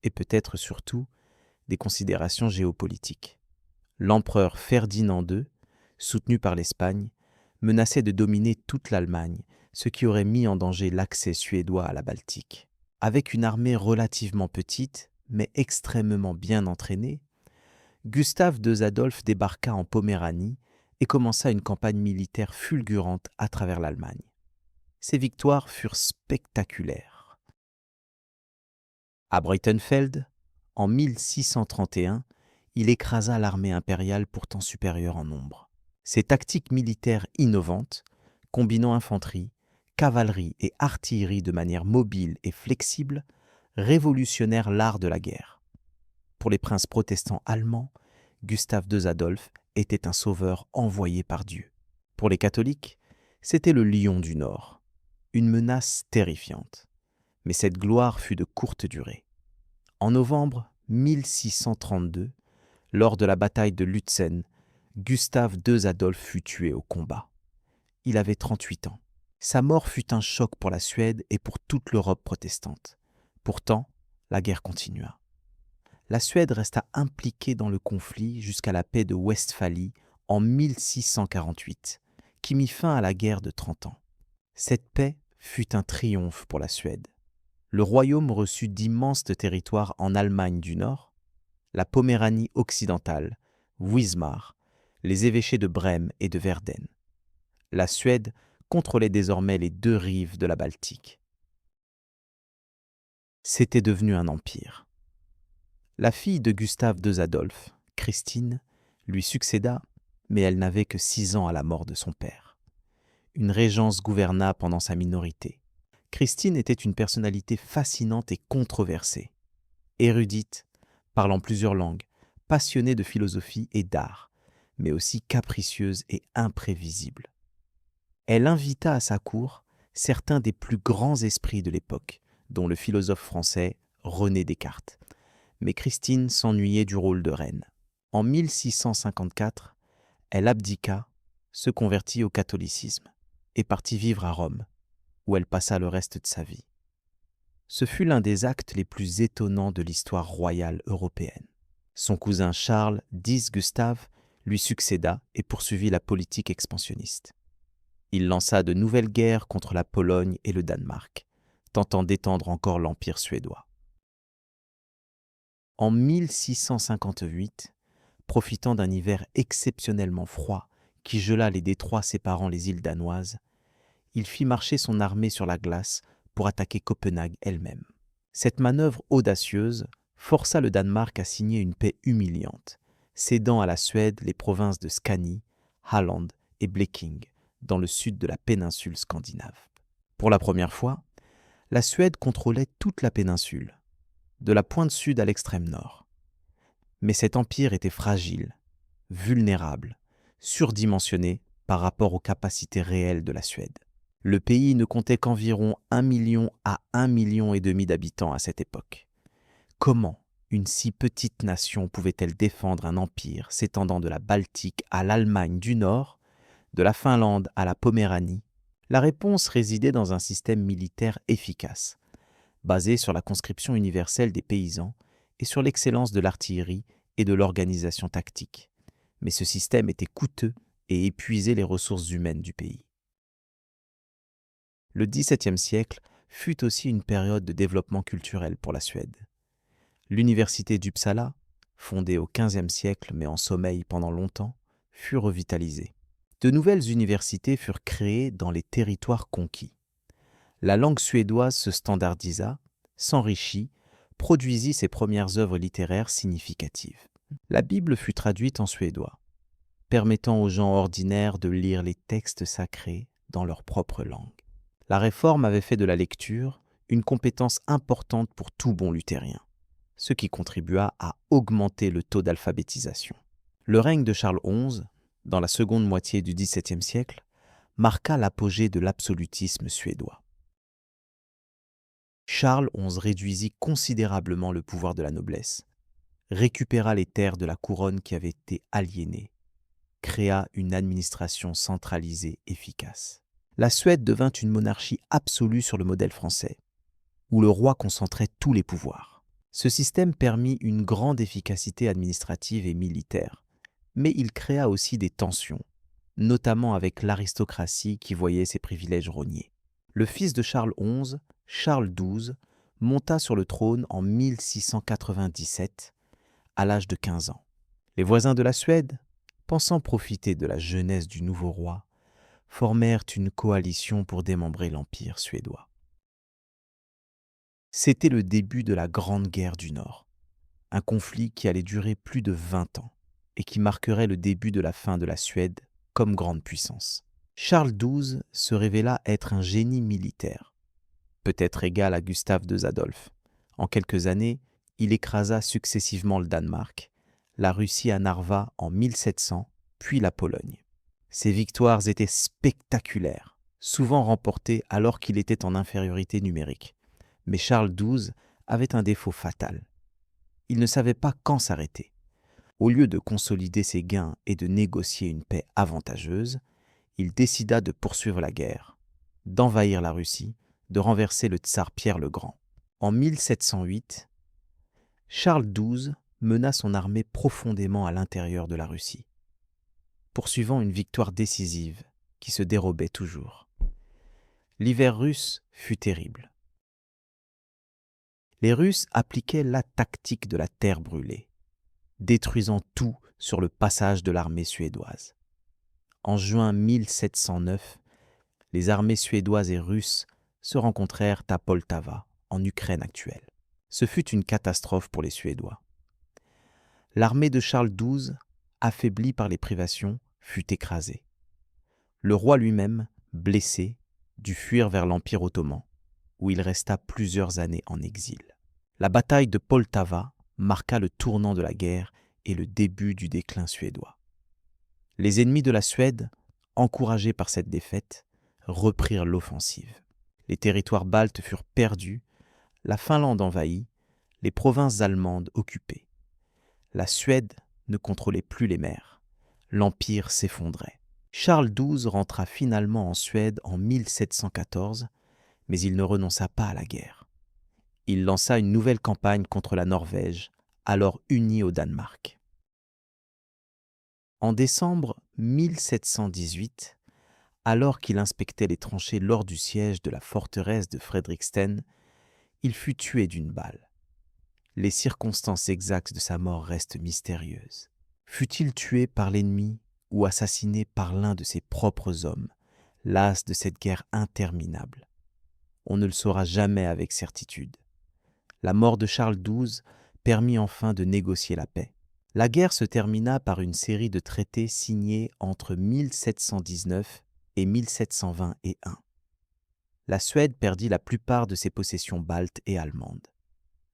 et peut-être surtout, des considérations géopolitiques. L'empereur Ferdinand II, soutenu par l'Espagne, menaçait de dominer toute l'Allemagne, ce qui aurait mis en danger l'accès suédois à la Baltique. Avec une armée relativement petite, mais extrêmement bien entraînée, Gustave II Adolphe débarqua en Poméranie et commença une campagne militaire fulgurante à travers l'Allemagne. Ses victoires furent spectaculaires. À Breitenfeld, en 1631, il écrasa l'armée impériale pourtant supérieure en nombre. Ses tactiques militaires innovantes, combinant infanterie, cavalerie et artillerie de manière mobile et flexible, révolutionnèrent l'art de la guerre. Pour les princes protestants allemands, Gustave II Adolphe était un sauveur envoyé par Dieu. Pour les catholiques, c'était le lion du Nord, une menace terrifiante. Mais cette gloire fut de courte durée. En novembre 1632, lors de la bataille de Lutzen, Gustave II Adolphe fut tué au combat. Il avait 38 ans. Sa mort fut un choc pour la Suède et pour toute l'Europe protestante. Pourtant, la guerre continua. La Suède resta impliquée dans le conflit jusqu'à la paix de Westphalie en 1648, qui mit fin à la guerre de 30 ans. Cette paix fut un triomphe pour la Suède. Le royaume reçut d'immenses territoires en Allemagne du Nord, la Poméranie occidentale, Wismar, les évêchés de Brême et de Verden. La Suède contrôlait désormais les 2 rives de la Baltique. C'était devenu un empire. La fille de Gustave II Adolphe, Christine, lui succéda, mais elle n'avait que 6 ans à la mort de son père. Une régence gouverna pendant sa minorité. Christine était une personnalité fascinante et controversée. Érudite, parlant plusieurs langues, passionnée de philosophie et d'art, mais aussi capricieuse et imprévisible. Elle invita à sa cour certains des plus grands esprits de l'époque, dont le philosophe français René Descartes. Mais Christine s'ennuyait du rôle de reine. En 1654, elle abdiqua, se convertit au catholicisme et partit vivre à Rome, où elle passa le reste de sa vie. Ce fut l'un des actes les plus étonnants de l'histoire royale européenne. Son cousin Charles X Gustave lui succéda et poursuivit la politique expansionniste. Il lança de nouvelles guerres contre la Pologne et le Danemark, tentant d'étendre encore l'empire suédois. En 1658, profitant d'un hiver exceptionnellement froid qui gela les détroits séparant les îles danoises, il fit marcher son armée sur la glace pour attaquer Copenhague elle-même. Cette manœuvre audacieuse força le Danemark à signer une paix humiliante, cédant à la Suède les provinces de Skanie, Halland et Blekinge, dans le sud de la péninsule scandinave. Pour la première fois, la Suède contrôlait toute la péninsule, de la pointe sud à l'extrême nord. Mais cet empire était fragile, vulnérable, surdimensionné par rapport aux capacités réelles de la Suède. Le pays ne comptait qu'environ 1 million à 1,5 million d'habitants à cette époque. Comment une si petite nation pouvait-elle défendre un empire s'étendant de la Baltique à l'Allemagne du Nord, de la Finlande à la Poméranie? La réponse résidait dans un système militaire efficace, basé sur la conscription universelle des paysans et sur l'excellence de l'artillerie et de l'organisation tactique. Mais ce système était coûteux et épuisait les ressources humaines du pays. Le XVIIe siècle fut aussi une période de développement culturel pour la Suède. L'université d'Uppsala, fondée au XVe siècle mais en sommeil pendant longtemps, fut revitalisée. De nouvelles universités furent créées dans les territoires conquis. La langue suédoise se standardisa, s'enrichit, produisit ses premières œuvres littéraires significatives. La Bible fut traduite en suédois, permettant aux gens ordinaires de lire les textes sacrés dans leur propre langue. La Réforme avait fait de la lecture une compétence importante pour tout bon luthérien, ce qui contribua à augmenter le taux d'alphabétisation. Le règne de Charles XI, dans la seconde moitié du XVIIe siècle, marqua l'apogée de l'absolutisme suédois. Charles XI réduisit considérablement le pouvoir de la noblesse, récupéra les terres de la couronne qui avaient été aliénées, créa une administration centralisée efficace. La Suède devint une monarchie absolue sur le modèle français, où le roi concentrait tous les pouvoirs. Ce système permit une grande efficacité administrative et militaire, mais il créa aussi des tensions, notamment avec l'aristocratie qui voyait ses privilèges rognés. Le fils de Charles XI, Charles XII, monta sur le trône en 1697, à l'âge de 15 ans. Les voisins de la Suède, pensant profiter de la jeunesse du nouveau roi, formèrent une coalition pour démembrer l'Empire suédois. C'était le début de la Grande Guerre du Nord, un conflit qui allait durer plus de 20 ans et qui marquerait le début de la fin de la Suède comme grande puissance. Charles XII se révéla être un génie militaire, peut-être égal à Gustave II Adolphe. En quelques années, il écrasa successivement le Danemark, la Russie à Narva en 1700, puis la Pologne. Ces victoires étaient spectaculaires, souvent remportées alors qu'il était en infériorité numérique. Mais Charles XII avait un défaut fatal. Il ne savait pas quand s'arrêter. Au lieu de consolider ses gains et de négocier une paix avantageuse, il décida de poursuivre la guerre, d'envahir la Russie, de renverser le tsar Pierre le Grand. En 1708, Charles XII mena son armée profondément à l'intérieur de la Russie, poursuivant une victoire décisive qui se dérobait toujours. L'hiver russe fut terrible. Les Russes appliquaient la tactique de la terre brûlée, détruisant tout sur le passage de l'armée suédoise. En juin 1709, les armées suédoises et russes se rencontrèrent à Poltava, en Ukraine actuelle. Ce fut une catastrophe pour les Suédois. L'armée de Charles XII, affaiblie par les privations, fut écrasée. Le roi lui-même, blessé, dut fuir vers l'Empire ottoman, où il resta plusieurs années en exil. La bataille de Poltava marqua le tournant de la guerre et le début du déclin suédois. Les ennemis de la Suède, encouragés par cette défaite, reprirent l'offensive. Les territoires baltes furent perdus, la Finlande envahie, les provinces allemandes occupées. La Suède ne contrôlait plus les mers. L'Empire s'effondrait. Charles XII rentra finalement en Suède en 1714, mais il ne renonça pas à la guerre. Il lança une nouvelle campagne contre la Norvège, alors unie au Danemark. En décembre 1718, Alors qu'il inspectait les tranchées lors du siège de la forteresse de Fredriksten, il fut tué d'une balle. Les circonstances exactes de sa mort restent mystérieuses. Fut-il tué par l'ennemi ou assassiné par l'un de ses propres hommes, las de cette guerre interminable? On ne le saura jamais avec certitude. La mort de Charles XII permit enfin de négocier la paix. La guerre se termina par une série de traités signés entre 1719 et 1721. La Suède perdit la plupart de ses possessions baltes et allemandes.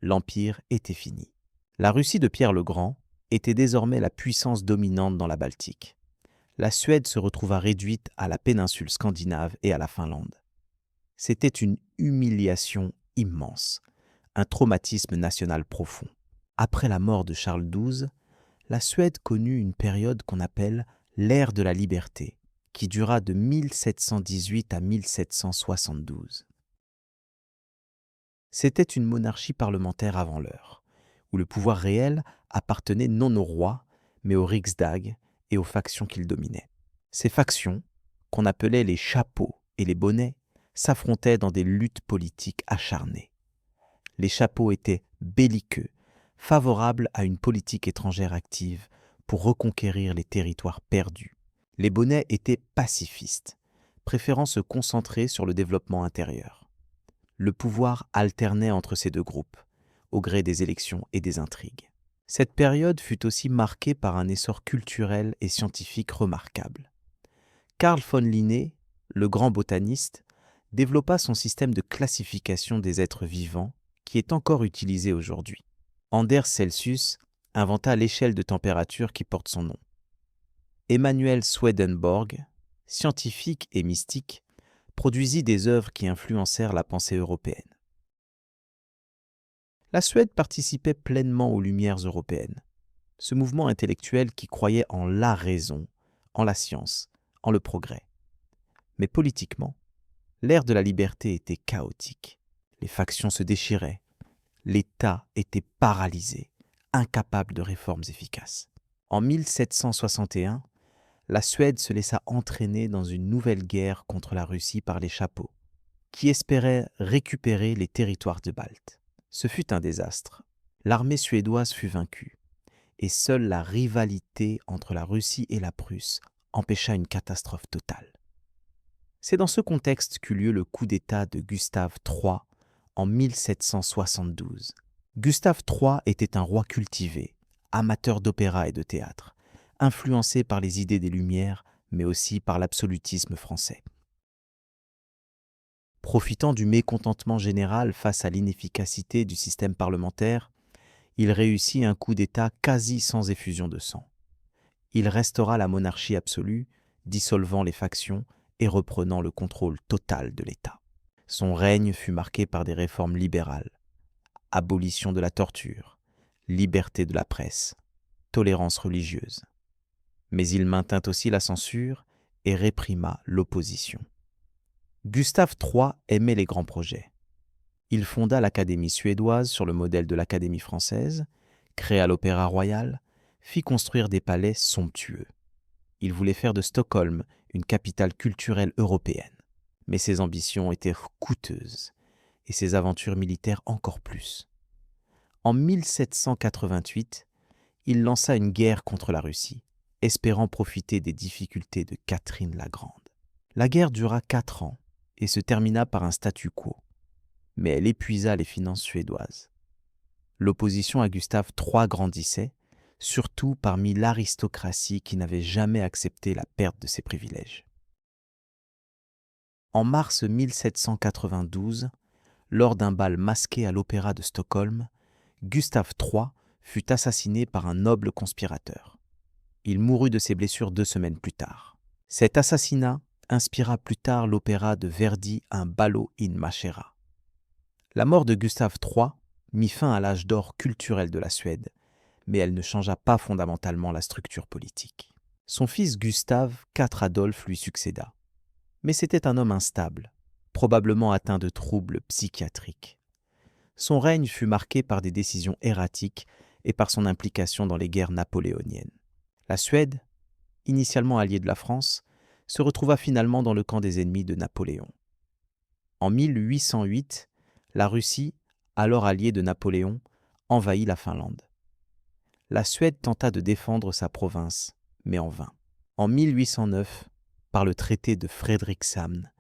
L'Empire était fini. La Russie de Pierre le Grand était désormais la puissance dominante dans la Baltique. La Suède se retrouva réduite à la péninsule scandinave et à la Finlande. C'était une humiliation immense, un traumatisme national profond. Après la mort de Charles XII, la Suède connut une période qu'on appelle l'ère de la liberté, qui dura de 1718 à 1772. C'était une monarchie parlementaire avant l'heure, où le pouvoir réel appartenait non au roi, mais au Riksdag et aux factions qu'il dominait. Ces factions, qu'on appelait les chapeaux et les bonnets, s'affrontaient dans des luttes politiques acharnées. Les chapeaux étaient belliqueux, favorables à une politique étrangère active pour reconquérir les territoires perdus. Les bonnets étaient pacifistes, préférant se concentrer sur le développement intérieur. Le pouvoir alternait entre ces deux groupes, au gré des élections et des intrigues. Cette période fut aussi marquée par un essor culturel et scientifique remarquable. Carl von Linné, le grand botaniste, développa son système de classification des êtres vivants qui est encore utilisé aujourd'hui. Anders Celsius inventa l'échelle de température qui porte son nom. Emanuel Swedenborg, scientifique et mystique, produisit des œuvres qui influencèrent la pensée européenne. La Suède participait pleinement aux Lumières européennes, ce mouvement intellectuel qui croyait en la raison, en la science, en le progrès. Mais politiquement, l'ère de la liberté était chaotique. Les factions se déchiraient. L'État était paralysé, incapable de réformes efficaces. En 1761, la Suède se laissa entraîner dans une nouvelle guerre contre la Russie par les chapeaux, qui espéraient récupérer les territoires de Balte. Ce fut un désastre. L'armée suédoise fut vaincue, et seule la rivalité entre la Russie et la Prusse empêcha une catastrophe totale. C'est dans ce contexte qu'eut lieu le coup d'État de Gustave III en 1772. Gustave III était un roi cultivé, amateur d'opéra et de théâtre, influencé par les idées des Lumières, mais aussi par l'absolutisme français. Profitant du mécontentement général face à l'inefficacité du système parlementaire, il réussit un coup d'État quasi sans effusion de sang. Il restaura la monarchie absolue, dissolvant les factions et reprenant le contrôle total de l'État. Son règne fut marqué par des réformes libérales, abolition de la torture, liberté de la presse, tolérance religieuse. Mais il maintint aussi la censure et réprima l'opposition. Gustave III aimait les grands projets. Il fonda l'Académie suédoise sur le modèle de l'Académie française, créa l'Opéra royal, fit construire des palais somptueux. Il voulait faire de Stockholm une capitale culturelle européenne. Mais ses ambitions étaient coûteuses, et ses aventures militaires encore plus. En 1788, il lança une guerre contre la Russie, espérant profiter des difficultés de Catherine la Grande. La guerre dura 4 ans et se termina par un statu quo, mais elle épuisa les finances suédoises. L'opposition à Gustave III grandissait, surtout parmi l'aristocratie qui n'avait jamais accepté la perte de ses privilèges. En mars 1792, lors d'un bal masqué à l'Opéra de Stockholm, Gustave III fut assassiné par un noble conspirateur. Il mourut de ses blessures 2 semaines plus tard. Cet assassinat inspira plus tard l'opéra de Verdi Un ballo in Machera. La mort de Gustave III mit fin à l'âge d'or culturel de la Suède, mais elle ne changea pas fondamentalement la structure politique. Son fils Gustave IV Adolphe lui succéda. Mais c'était un homme instable, probablement atteint de troubles psychiatriques. Son règne fut marqué par des décisions erratiques et par son implication dans les guerres napoléoniennes. La Suède, initialement alliée de la France, se retrouva finalement dans le camp des ennemis de Napoléon. En 1808, la Russie, alors alliée de Napoléon, envahit la Finlande. La Suède tenta de défendre sa province, mais en vain. En 1809, par le traité de Fredrikshamn,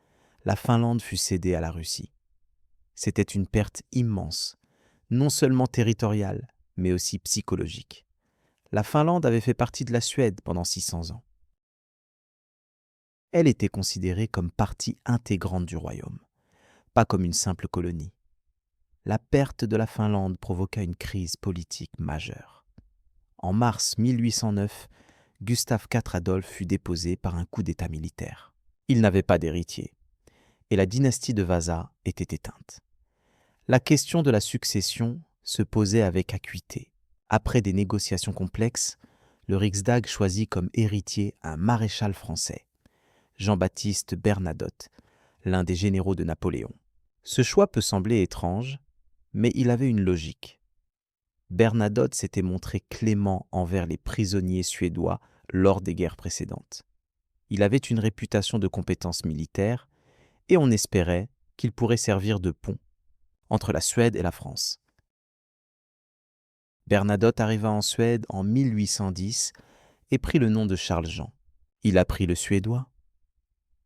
la Finlande fut cédée à la Russie. C'était une perte immense, non seulement territoriale, mais aussi psychologique. La Finlande avait fait partie de la Suède pendant 600 ans. Elle était considérée comme partie intégrante du royaume, pas comme une simple colonie. La perte de la Finlande provoqua une crise politique majeure. En mars 1809, Gustave IV Adolphe fut déposé par un coup d'État militaire. Il n'avait pas d'héritier, et la dynastie de Vasa était éteinte. La question de la succession se posait avec acuité. Après des négociations complexes, le Riksdag choisit comme héritier un maréchal français, Jean-Baptiste Bernadotte, l'un des généraux de Napoléon. Ce choix peut sembler étrange, mais il avait une logique. Bernadotte s'était montré clément envers les prisonniers suédois lors des guerres précédentes. Il avait une réputation de compétence militaire et on espérait qu'il pourrait servir de pont entre la Suède et la France. Bernadotte arriva en Suède en 1810 et prit le nom de Charles-Jean. Il apprit le suédois,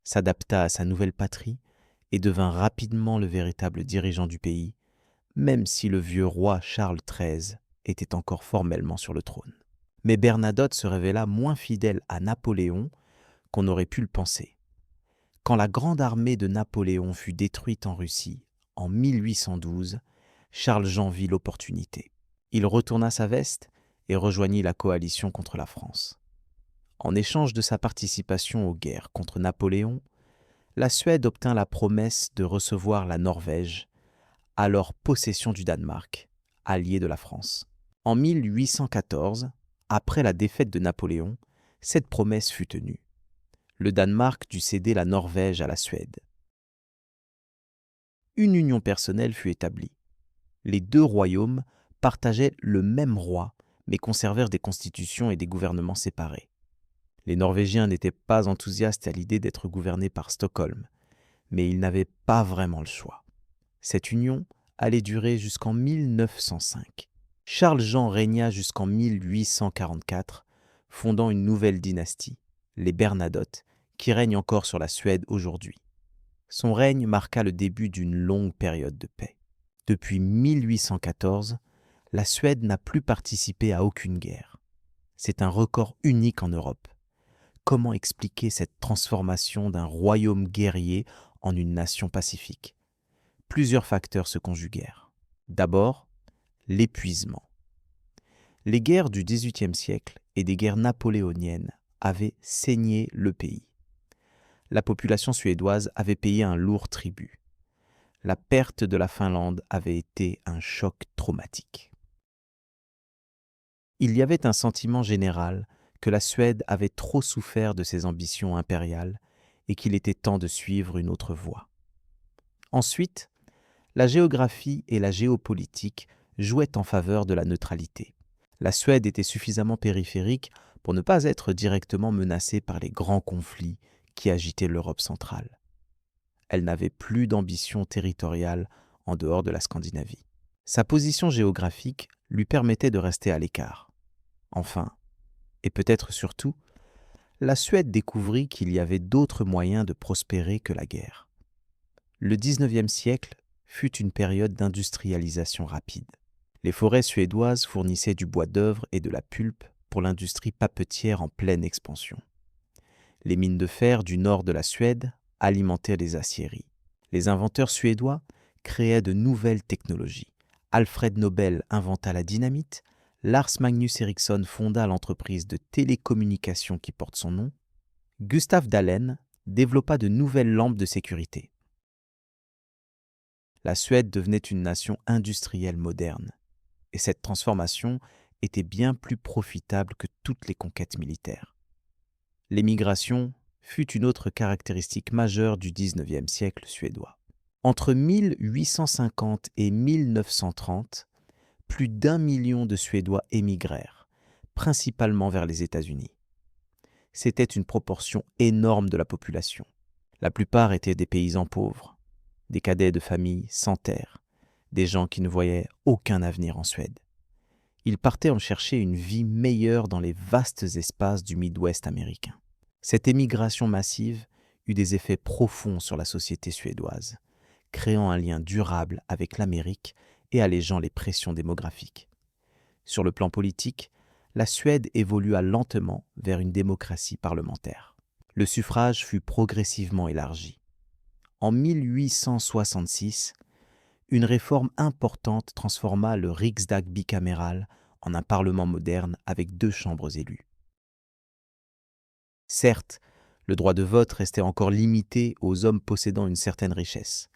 s'adapta à sa nouvelle patrie et devint rapidement le véritable dirigeant du pays, même si le vieux roi Charles XIII était encore formellement sur le trône. Mais Bernadotte se révéla moins fidèle à Napoléon qu'on aurait pu le penser. Quand la grande armée de Napoléon fut détruite en Russie en 1812, Charles-Jean vit l'opportunité. Il retourna sa veste et rejoignit la coalition contre la France. En échange de sa participation aux guerres contre Napoléon, la Suède obtint la promesse de recevoir la Norvège, alors possession du Danemark, allié de la France. En 1814, après la défaite de Napoléon, cette promesse fut tenue. Le Danemark dut céder la Norvège à la Suède. Une union personnelle fut établie. Les deux royaumes partageaient le même roi, mais conservèrent des constitutions et des gouvernements séparés. Les Norvégiens n'étaient pas enthousiastes à l'idée d'être gouvernés par Stockholm, mais ils n'avaient pas vraiment le choix. Cette union allait durer jusqu'en 1905. Charles-Jean régna jusqu'en 1844, fondant une nouvelle dynastie, les Bernadotte, qui règne encore sur la Suède aujourd'hui. Son règne marqua le début d'une longue période de paix. Depuis 1814, la Suède n'a plus participé à aucune guerre. C'est un record unique en Europe. Comment expliquer cette transformation d'un royaume guerrier en une nation pacifique ? Plusieurs facteurs se conjuguèrent. D'abord, l'épuisement. Les guerres du XVIIIe siècle et des guerres napoléoniennes avaient saigné le pays. La population suédoise avait payé un lourd tribut. La perte de la Finlande avait été un choc traumatique. Il y avait un sentiment général que la Suède avait trop souffert de ses ambitions impériales et qu'il était temps de suivre une autre voie. Ensuite, la géographie et la géopolitique jouaient en faveur de la neutralité. La Suède était suffisamment périphérique pour ne pas être directement menacée par les grands conflits qui agitaient l'Europe centrale. Elle n'avait plus d'ambition territoriale en dehors de la Scandinavie. Sa position géographique lui permettait de rester à l'écart. Enfin, et peut-être surtout, la Suède découvrit qu'il y avait d'autres moyens de prospérer que la guerre. Le XIXe siècle fut une période d'industrialisation rapide. Les forêts suédoises fournissaient du bois d'œuvre et de la pulpe pour l'industrie papetière en pleine expansion. Les mines de fer du nord de la Suède alimentaient les aciéries. Les inventeurs suédois créaient de nouvelles technologies. Alfred Nobel inventa la dynamite, Lars Magnus Ericsson fonda l'entreprise de télécommunications qui porte son nom, Gustave Dalén développa de nouvelles lampes de sécurité. La Suède devenait une nation industrielle moderne, et cette transformation était bien plus profitable que toutes les conquêtes militaires. L'émigration fut une autre caractéristique majeure du XIXe siècle suédois. Entre 1850 et 1930, plus d'1 million de Suédois émigrèrent, principalement vers les États-Unis. c'était une proportion énorme de la population. La plupart étaient des paysans pauvres, des cadets de famille sans terre, des gens qui ne voyaient aucun avenir en Suède. Ils partaient en chercher une vie meilleure dans les vastes espaces du Midwest américain. Cette émigration massive eut des effets profonds sur la société suédoise, créant un lien durable avec l'Amérique et allégeant les pressions démographiques. Sur le plan politique, la Suède évolua lentement vers une démocratie parlementaire. Le suffrage fut progressivement élargi. En 1866, une réforme importante transforma le Riksdag bicaméral en un parlement moderne avec 2 chambres élues. Certes, le droit de vote restait encore limité aux hommes possédant une certaine richesse,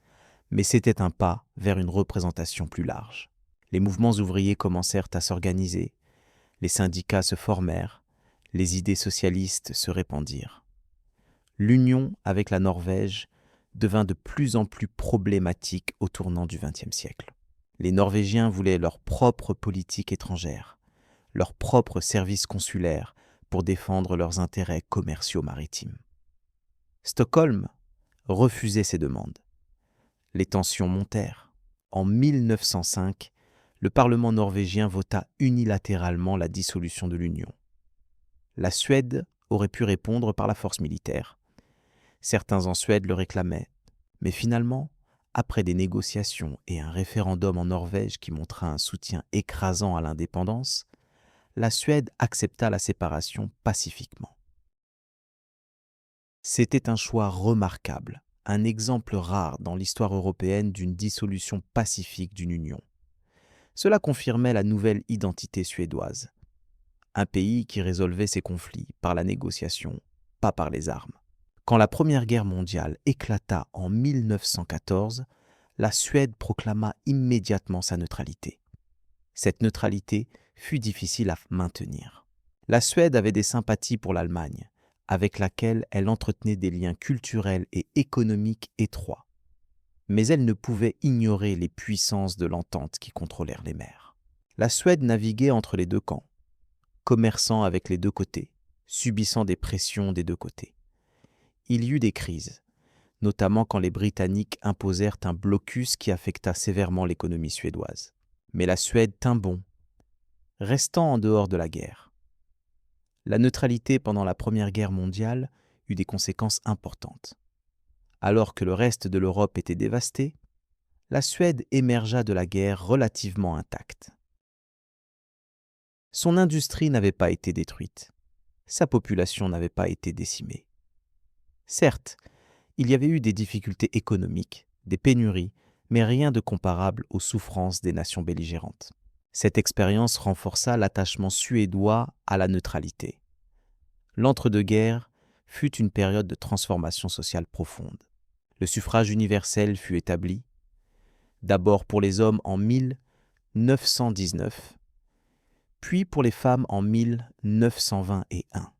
mais c'était un pas vers une représentation plus large. Les mouvements ouvriers commencèrent à s'organiser, les syndicats se formèrent, les idées socialistes se répandirent. L'union avec la Norvège devint de plus en plus problématique au tournant du XXe siècle. Les Norvégiens voulaient leur propre politique étrangère, leur propre service consulaire pour défendre leurs intérêts commerciaux maritimes. Stockholm refusait ces demandes. Les tensions montèrent. En 1905, le Parlement norvégien vota unilatéralement la dissolution de l'Union. La Suède aurait pu répondre par la force militaire. Certains en Suède le réclamaient, mais finalement, après des négociations et un référendum en Norvège qui montra un soutien écrasant à l'indépendance, la Suède accepta la séparation pacifiquement. C'était un choix remarquable, un exemple rare dans l'histoire européenne d'une dissolution pacifique d'une union. Cela confirmait la nouvelle identité suédoise, un pays qui résolvait ses conflits par la négociation, pas par les armes. Quand la Première Guerre mondiale éclata en 1914, la Suède proclama immédiatement sa neutralité. Cette neutralité fut difficile à maintenir. La Suède avait des sympathies pour l'Allemagne, avec laquelle elle entretenait des liens culturels et économiques étroits. Mais elle ne pouvait ignorer les puissances de l'entente qui contrôlèrent les mers. La Suède naviguait entre les 2 camps, commerçant avec les 2 côtés, subissant des pressions des 2 côtés. Il y eut des crises, notamment quand les Britanniques imposèrent un blocus qui affecta sévèrement l'économie suédoise. Mais la Suède tint bon, restant en dehors de la guerre. La neutralité pendant la Première Guerre mondiale eut des conséquences importantes. Alors que le reste de l'Europe était dévasté, la Suède émergea de la guerre relativement intacte. Son industrie n'avait pas été détruite, sa population n'avait pas été décimée. Certes, il y avait eu des difficultés économiques, des pénuries, mais rien de comparable aux souffrances des nations belligérantes. Cette expérience renforça l'attachement suédois à la neutralité. L'entre-deux-guerres fut une période de transformation sociale profonde. Le suffrage universel fut établi, d'abord pour les hommes en 1919, puis pour les femmes en 1921.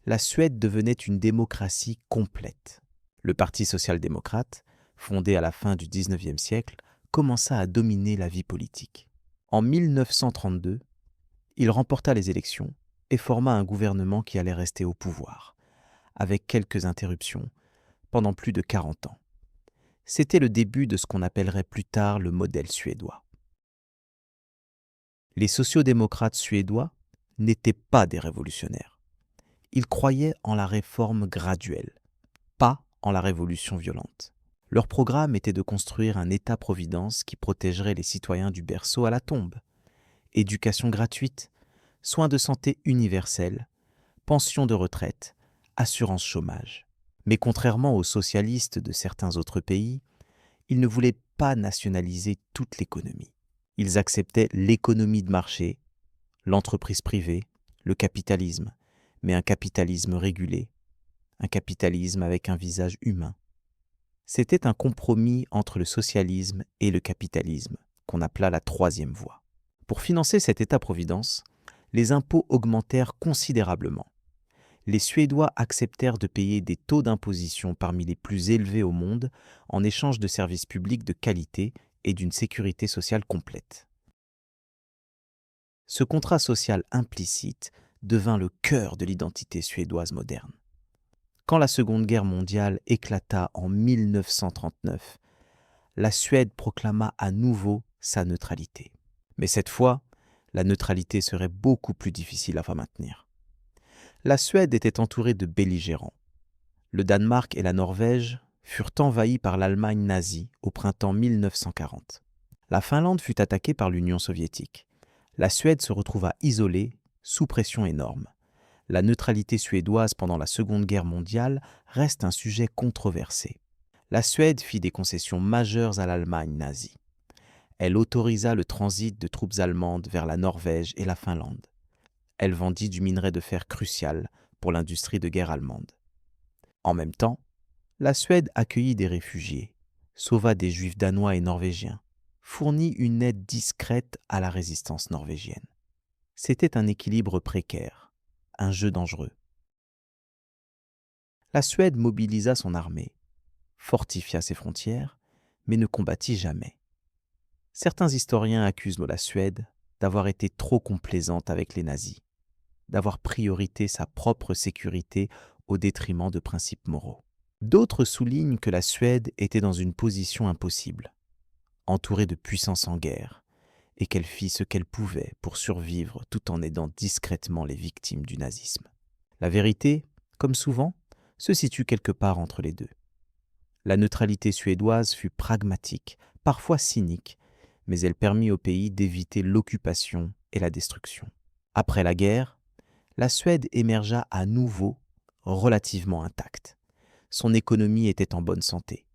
La Suède devenait une démocratie complète. Le Parti social-démocrate, fondé à la fin du XIXe siècle, commença à dominer la vie politique. En 1932, il remporta les élections et forma un gouvernement qui allait rester au pouvoir, avec quelques interruptions, pendant plus de 40 ans. C'était le début de ce qu'on appellerait plus tard le modèle suédois. Les sociodémocrates suédois n'étaient pas des révolutionnaires. Ils croyaient en la réforme graduelle, pas en la révolution violente. Leur programme était de construire un État-providence qui protégerait les citoyens du berceau à la tombe. Éducation gratuite, soins de santé universels, pension de retraite, assurance chômage. Mais contrairement aux socialistes de certains autres pays, ils ne voulaient pas nationaliser toute l'économie. Ils acceptaient l'économie de marché, l'entreprise privée, le capitalisme, mais un capitalisme régulé, un capitalisme avec un visage humain. C'était un compromis entre le socialisme et le capitalisme, qu'on appela la troisième voie. Pour financer cet État-providence, les impôts augmentèrent considérablement. Les Suédois acceptèrent de payer des taux d'imposition parmi les plus élevés au monde en échange de services publics de qualité et d'une sécurité sociale complète. Ce contrat social implicite devint le cœur de l'identité suédoise moderne. Quand la Seconde Guerre mondiale éclata en 1939, la Suède proclama à nouveau sa neutralité. Mais cette fois, la neutralité serait beaucoup plus difficile à maintenir. La Suède était entourée de belligérants. Le Danemark et la Norvège furent envahis par l'Allemagne nazie au printemps 1940. La Finlande fut attaquée par l'Union soviétique. La Suède se retrouva isolée, sous pression énorme. La neutralité suédoise pendant la Seconde Guerre mondiale reste un sujet controversé. La Suède fit des concessions majeures à l'Allemagne nazie. Elle autorisa le transit de troupes allemandes vers la Norvège et la Finlande. Elle vendit du minerai de fer crucial pour l'industrie de guerre allemande. En même temps, la Suède accueillit des réfugiés, sauva des juifs danois et norvégiens, fournit une aide discrète à la résistance norvégienne. C'était un équilibre précaire, un jeu dangereux. La Suède mobilisa son armée, fortifia ses frontières, mais ne combattit jamais. Certains historiens accusent la Suède d'avoir été trop complaisante avec les nazis, d'avoir priorité sa propre sécurité au détriment de principes moraux. D'autres soulignent que la Suède était dans une position impossible, entourée de puissances en guerre, et qu'elle fit ce qu'elle pouvait pour survivre tout en aidant discrètement les victimes du nazisme. La vérité, comme souvent, se situe quelque part entre les deux. La neutralité suédoise fut pragmatique, parfois cynique, mais elle permit au pays d'éviter l'occupation et la destruction. Après la guerre, la Suède émergea à nouveau relativement intacte. Son économie était en bonne santé.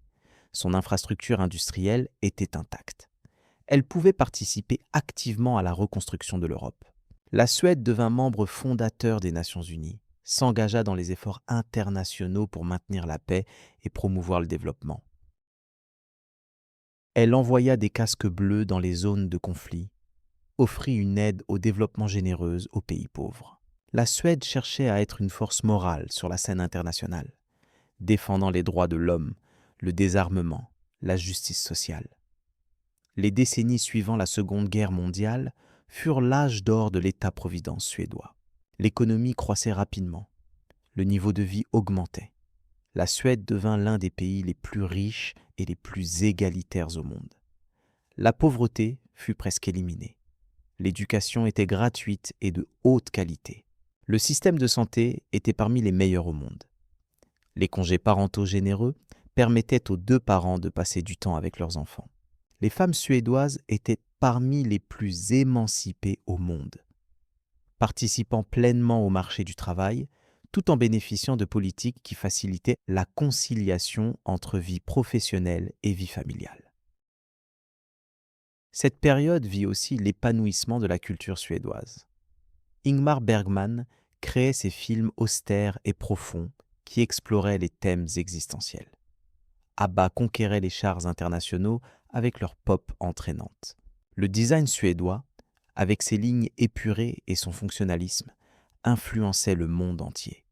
Son infrastructure industrielle était intacte. Elle pouvait participer activement à la reconstruction de l'Europe. La Suède devint membre fondateur des Nations Unies, s'engagea dans les efforts internationaux pour maintenir la paix et promouvoir le développement. Elle envoya des casques bleus dans les zones de conflit, offrit une aide au développement généreuse aux pays pauvres. La Suède cherchait à être une force morale sur la scène internationale, défendant les droits de l'homme, le désarmement, la justice sociale. Les décennies suivant la Seconde Guerre mondiale furent l'âge d'or de l'État-providence suédois. L'économie croissait rapidement, le niveau de vie augmentait. La Suède devint l'un des pays les plus riches et les plus égalitaires au monde. La pauvreté fut presque éliminée. L'éducation était gratuite et de haute qualité. Le système de santé était parmi les meilleurs au monde. Les congés parentaux généreux permettaient aux deux parents de passer du temps avec leurs enfants. Les femmes suédoises étaient parmi les plus émancipées au monde, participant pleinement au marché du travail, tout en bénéficiant de politiques qui facilitaient la conciliation entre vie professionnelle et vie familiale. Cette période vit aussi l'épanouissement de la culture suédoise. Ingmar Bergman créait ses films austères et profonds qui exploraient les thèmes existentiels. ABBA conquérait les charts internationaux avec leur pop entraînante. Le design suédois, avec ses lignes épurées et son fonctionnalisme, influençait le monde entier.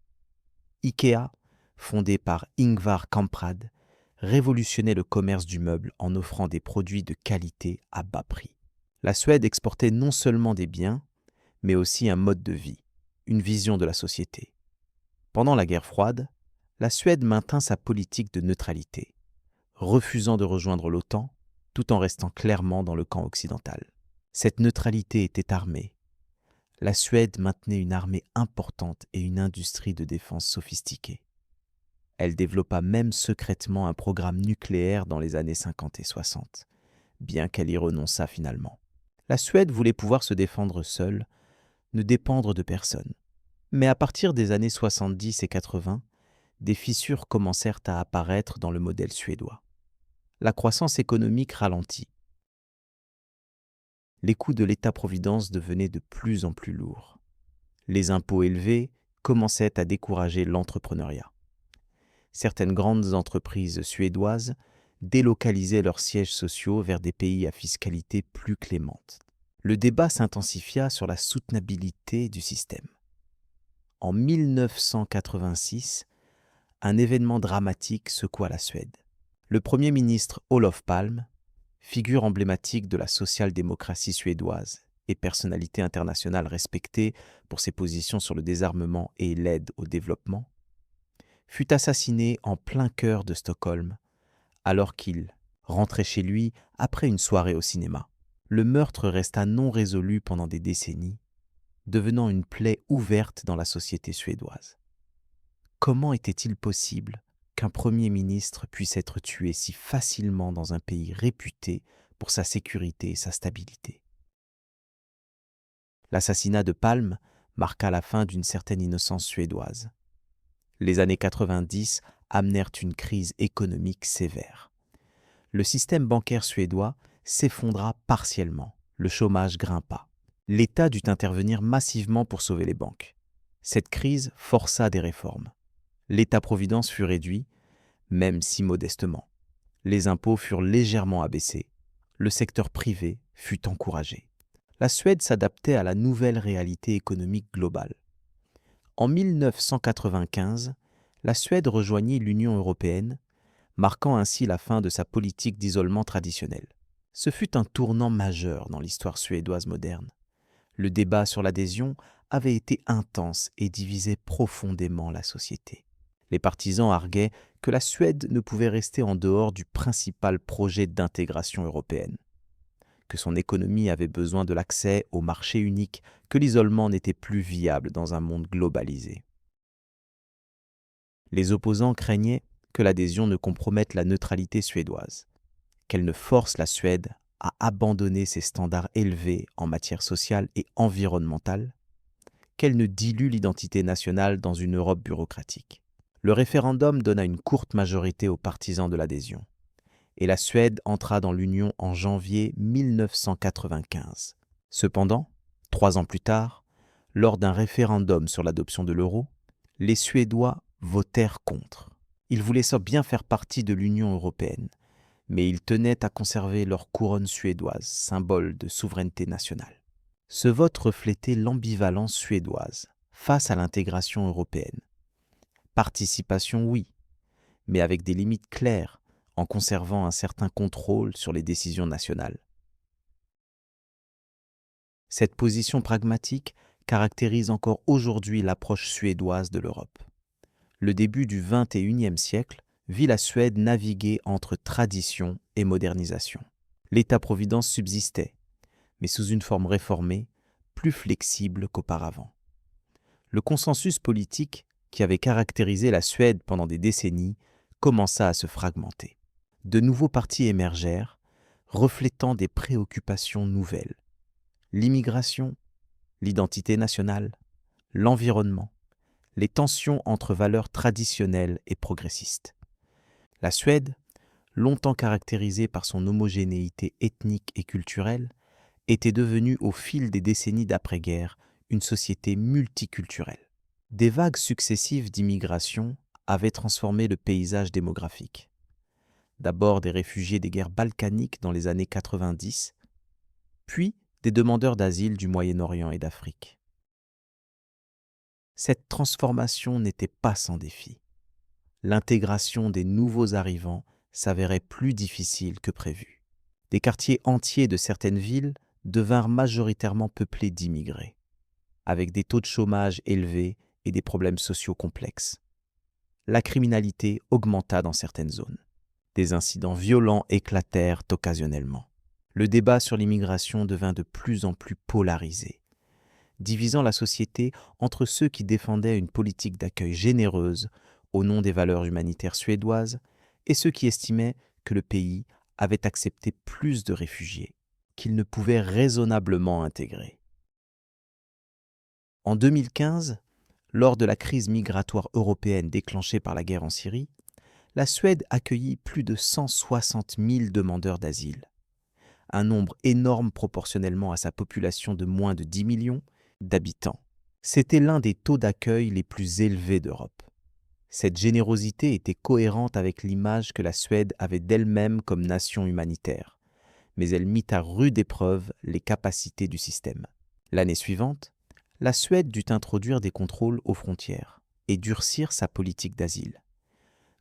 IKEA, fondé par Ingvar Kamprad, révolutionnait le commerce du meuble en offrant des produits de qualité à bas prix. La Suède exportait non seulement des biens, mais aussi un mode de vie, une vision de la société. Pendant la guerre froide, la Suède maintint sa politique de neutralité, refusant de rejoindre l'OTAN tout en restant clairement dans le camp occidental. Cette neutralité était armée. La Suède maintenait une armée importante et une industrie de défense sophistiquée. Elle développa même secrètement un programme nucléaire dans les années 50 et 60, bien qu'elle y renonçât finalement. La Suède voulait pouvoir se défendre seule, ne dépendre de personne. Mais à partir des années 70 et 80, des fissures commencèrent à apparaître dans le modèle suédois. La croissance économique ralentit. Les coûts de l'État-providence devenaient de plus en plus lourds. Les impôts élevés commençaient à décourager l'entrepreneuriat. Certaines grandes entreprises suédoises délocalisaient leurs sièges sociaux vers des pays à fiscalité plus clémente. Le débat s'intensifia sur la soutenabilité du système. En 1986, un événement dramatique secoua la Suède. Le Premier ministre Olof Palme, figure emblématique de la social-démocratie suédoise, et personnalité internationale respectée pour ses positions sur le désarmement et l'aide au développement, fut assassiné en plein cœur de Stockholm, alors qu'il rentrait chez lui après une soirée au cinéma. Le meurtre resta non résolu pendant des décennies, devenant une plaie ouverte dans la société suédoise. Comment était-il possible qu'un Premier ministre puisse être tué si facilement dans un pays réputé pour sa sécurité et sa stabilité? L'assassinat de Palme marqua la fin d'une certaine innocence suédoise. Les années 90 amenèrent une crise économique sévère. Le système bancaire suédois s'effondra partiellement, le chômage grimpa. L'État dut intervenir massivement pour sauver les banques. Cette crise força des réformes. L'État-providence fut réduit, même si modestement. Les impôts furent légèrement abaissés. Le secteur privé fut encouragé. La Suède s'adaptait à la nouvelle réalité économique globale. En 1995, la Suède rejoignit l'Union européenne, marquant ainsi la fin de sa politique d'isolement traditionnelle. Ce fut un tournant majeur dans l'histoire suédoise moderne. Le débat sur l'adhésion avait été intense et divisait profondément la société. Les partisans arguaient que la Suède ne pouvait rester en dehors du principal projet d'intégration européenne, que son économie avait besoin de l'accès au marché unique, que l'isolement n'était plus viable dans un monde globalisé. Les opposants craignaient que l'adhésion ne compromette la neutralité suédoise, qu'elle ne force la Suède à abandonner ses standards élevés en matière sociale et environnementale, qu'elle ne dilue l'identité nationale dans une Europe bureaucratique. Le référendum donna une courte majorité aux partisans de l'adhésion, et la Suède entra dans l'Union en janvier 1995. Cependant, 3 ans plus tard, lors d'un référendum sur l'adoption de l'euro, les Suédois votèrent contre. Ils voulaient bien faire partie de l'Union européenne, mais ils tenaient à conserver leur couronne suédoise, symbole de souveraineté nationale. Ce vote reflétait l'ambivalence suédoise face à l'intégration européenne. Participation, oui, mais avec des limites claires, en conservant un certain contrôle sur les décisions nationales. Cette position pragmatique caractérise encore aujourd'hui l'approche suédoise de l'Europe. Le début du XXIe siècle vit la Suède naviguer entre tradition et modernisation. L'État-providence subsistait, mais sous une forme réformée, plus flexible qu'auparavant. Le consensus politique qui avait caractérisé la Suède pendant des décennies commença à se fragmenter. De nouveaux partis émergèrent, reflétant des préoccupations nouvelles. L'immigration, l'identité nationale, l'environnement, les tensions entre valeurs traditionnelles et progressistes. La Suède, longtemps caractérisée par son homogénéité ethnique et culturelle, était devenue au fil des décennies d'après-guerre une société multiculturelle. Des vagues successives d'immigration avaient transformé le paysage démographique. D'abord des réfugiés des guerres balkaniques dans les années 90, puis des demandeurs d'asile du Moyen-Orient et d'Afrique. Cette transformation n'était pas sans défi. L'intégration des nouveaux arrivants s'avérait plus difficile que prévu. Des quartiers entiers de certaines villes devinrent majoritairement peuplés d'immigrés, avec des taux de chômage élevés et des problèmes sociaux complexes. La criminalité augmenta dans certaines zones. Des incidents violents éclatèrent occasionnellement. Le débat sur l'immigration devint de plus en plus polarisé, divisant la société entre ceux qui défendaient une politique d'accueil généreuse au nom des valeurs humanitaires suédoises et ceux qui estimaient que le pays avait accepté plus de réfugiés qu'il ne pouvait raisonnablement intégrer. En 2015, lors de la crise migratoire européenne déclenchée par la guerre en Syrie, la Suède accueillit plus de 160 000 demandeurs d'asile, un nombre énorme proportionnellement à sa population de moins de 10 millions d'habitants. C'était l'un des taux d'accueil les plus élevés d'Europe. Cette générosité était cohérente avec l'image que la Suède avait d'elle-même comme nation humanitaire, mais elle mit à rude épreuve les capacités du système. L'année suivante, la Suède dut introduire des contrôles aux frontières et durcir sa politique d'asile,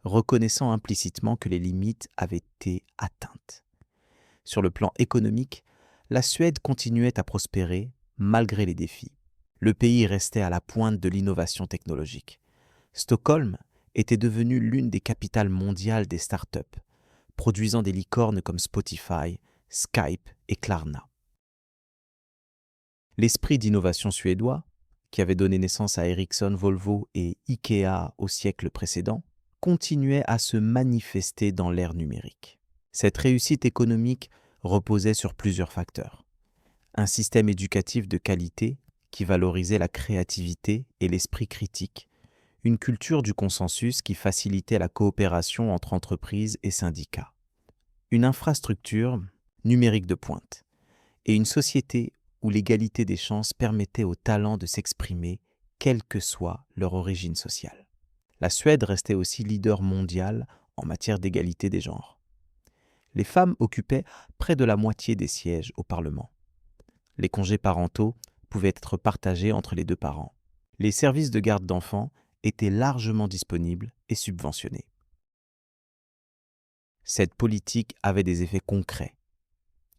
reconnaissant implicitement que les limites avaient été atteintes. Sur le plan économique, la Suède continuait à prospérer malgré les défis. Le pays restait à la pointe de l'innovation technologique. Stockholm était devenue l'une des capitales mondiales des startups, produisant des licornes comme Spotify, Skype et Klarna. L'esprit d'innovation suédois, qui avait donné naissance à Ericsson, Volvo et Ikea au siècle précédent, continuait à se manifester dans l'ère numérique. Cette réussite économique reposait sur plusieurs facteurs. Un système éducatif de qualité qui valorisait la créativité et l'esprit critique, une culture du consensus qui facilitait la coopération entre entreprises et syndicats, une infrastructure numérique de pointe et une société où l'égalité des chances permettait aux talents de s'exprimer, quelle que soit leur origine sociale. La Suède restait aussi leader mondial en matière d'égalité des genres. Les femmes occupaient près de la moitié des sièges au Parlement. Les congés parentaux pouvaient être partagés entre les deux parents. Les services de garde d'enfants étaient largement disponibles et subventionnés. Cette politique avait des effets concrets.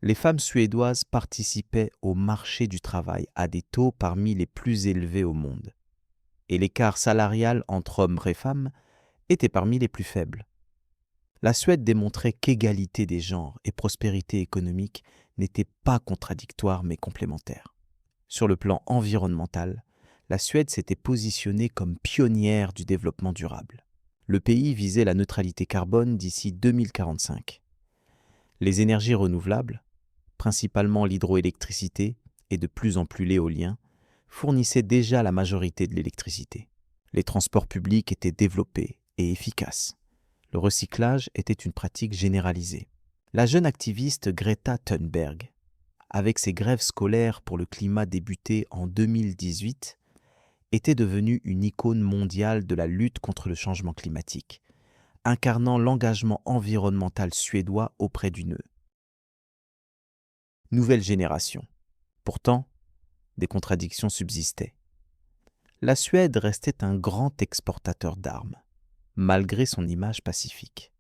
Les femmes suédoises participaient au marché du travail à des taux parmi les plus élevés au monde. Et l'écart salarial entre hommes et femmes était parmi les plus faibles. La Suède démontrait qu'égalité des genres et prospérité économique n'étaient pas contradictoires mais complémentaires. Sur le plan environnemental, la Suède s'était positionnée comme pionnière du développement durable. Le pays visait la neutralité carbone d'ici 2045. Les énergies renouvelables, principalement l'hydroélectricité et de plus en plus l'éolien, fournissaient déjà la majorité de l'électricité. Les transports publics étaient développés et efficaces. Le recyclage était une pratique généralisée. La jeune activiste Greta Thunberg, avec ses grèves scolaires pour le climat débutées en 2018, était devenue une icône mondiale de la lutte contre le changement climatique, incarnant l'engagement environnemental suédois auprès du nœud. Nouvelle génération. Pourtant, des contradictions subsistaient. La Suède restait un grand exportateur d'armes, malgré son image pacifique.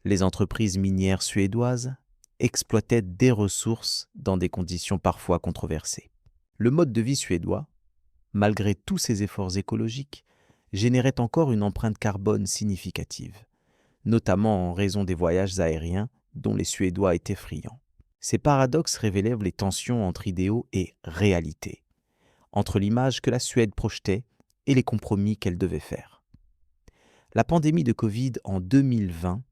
Les entreprises minières suédoises exploitaient des ressources dans des conditions parfois controversées. Le mode de vie suédois, malgré tous ses efforts écologiques, générait encore une empreinte carbone significative, notamment en raison des voyages aériens dont les Suédois étaient friands. Ces paradoxes révélaient les tensions entre idéaux et réalité, entre l'image que la Suède projetait et les compromis qu'elle devait faire. La pandémie de Covid en 2020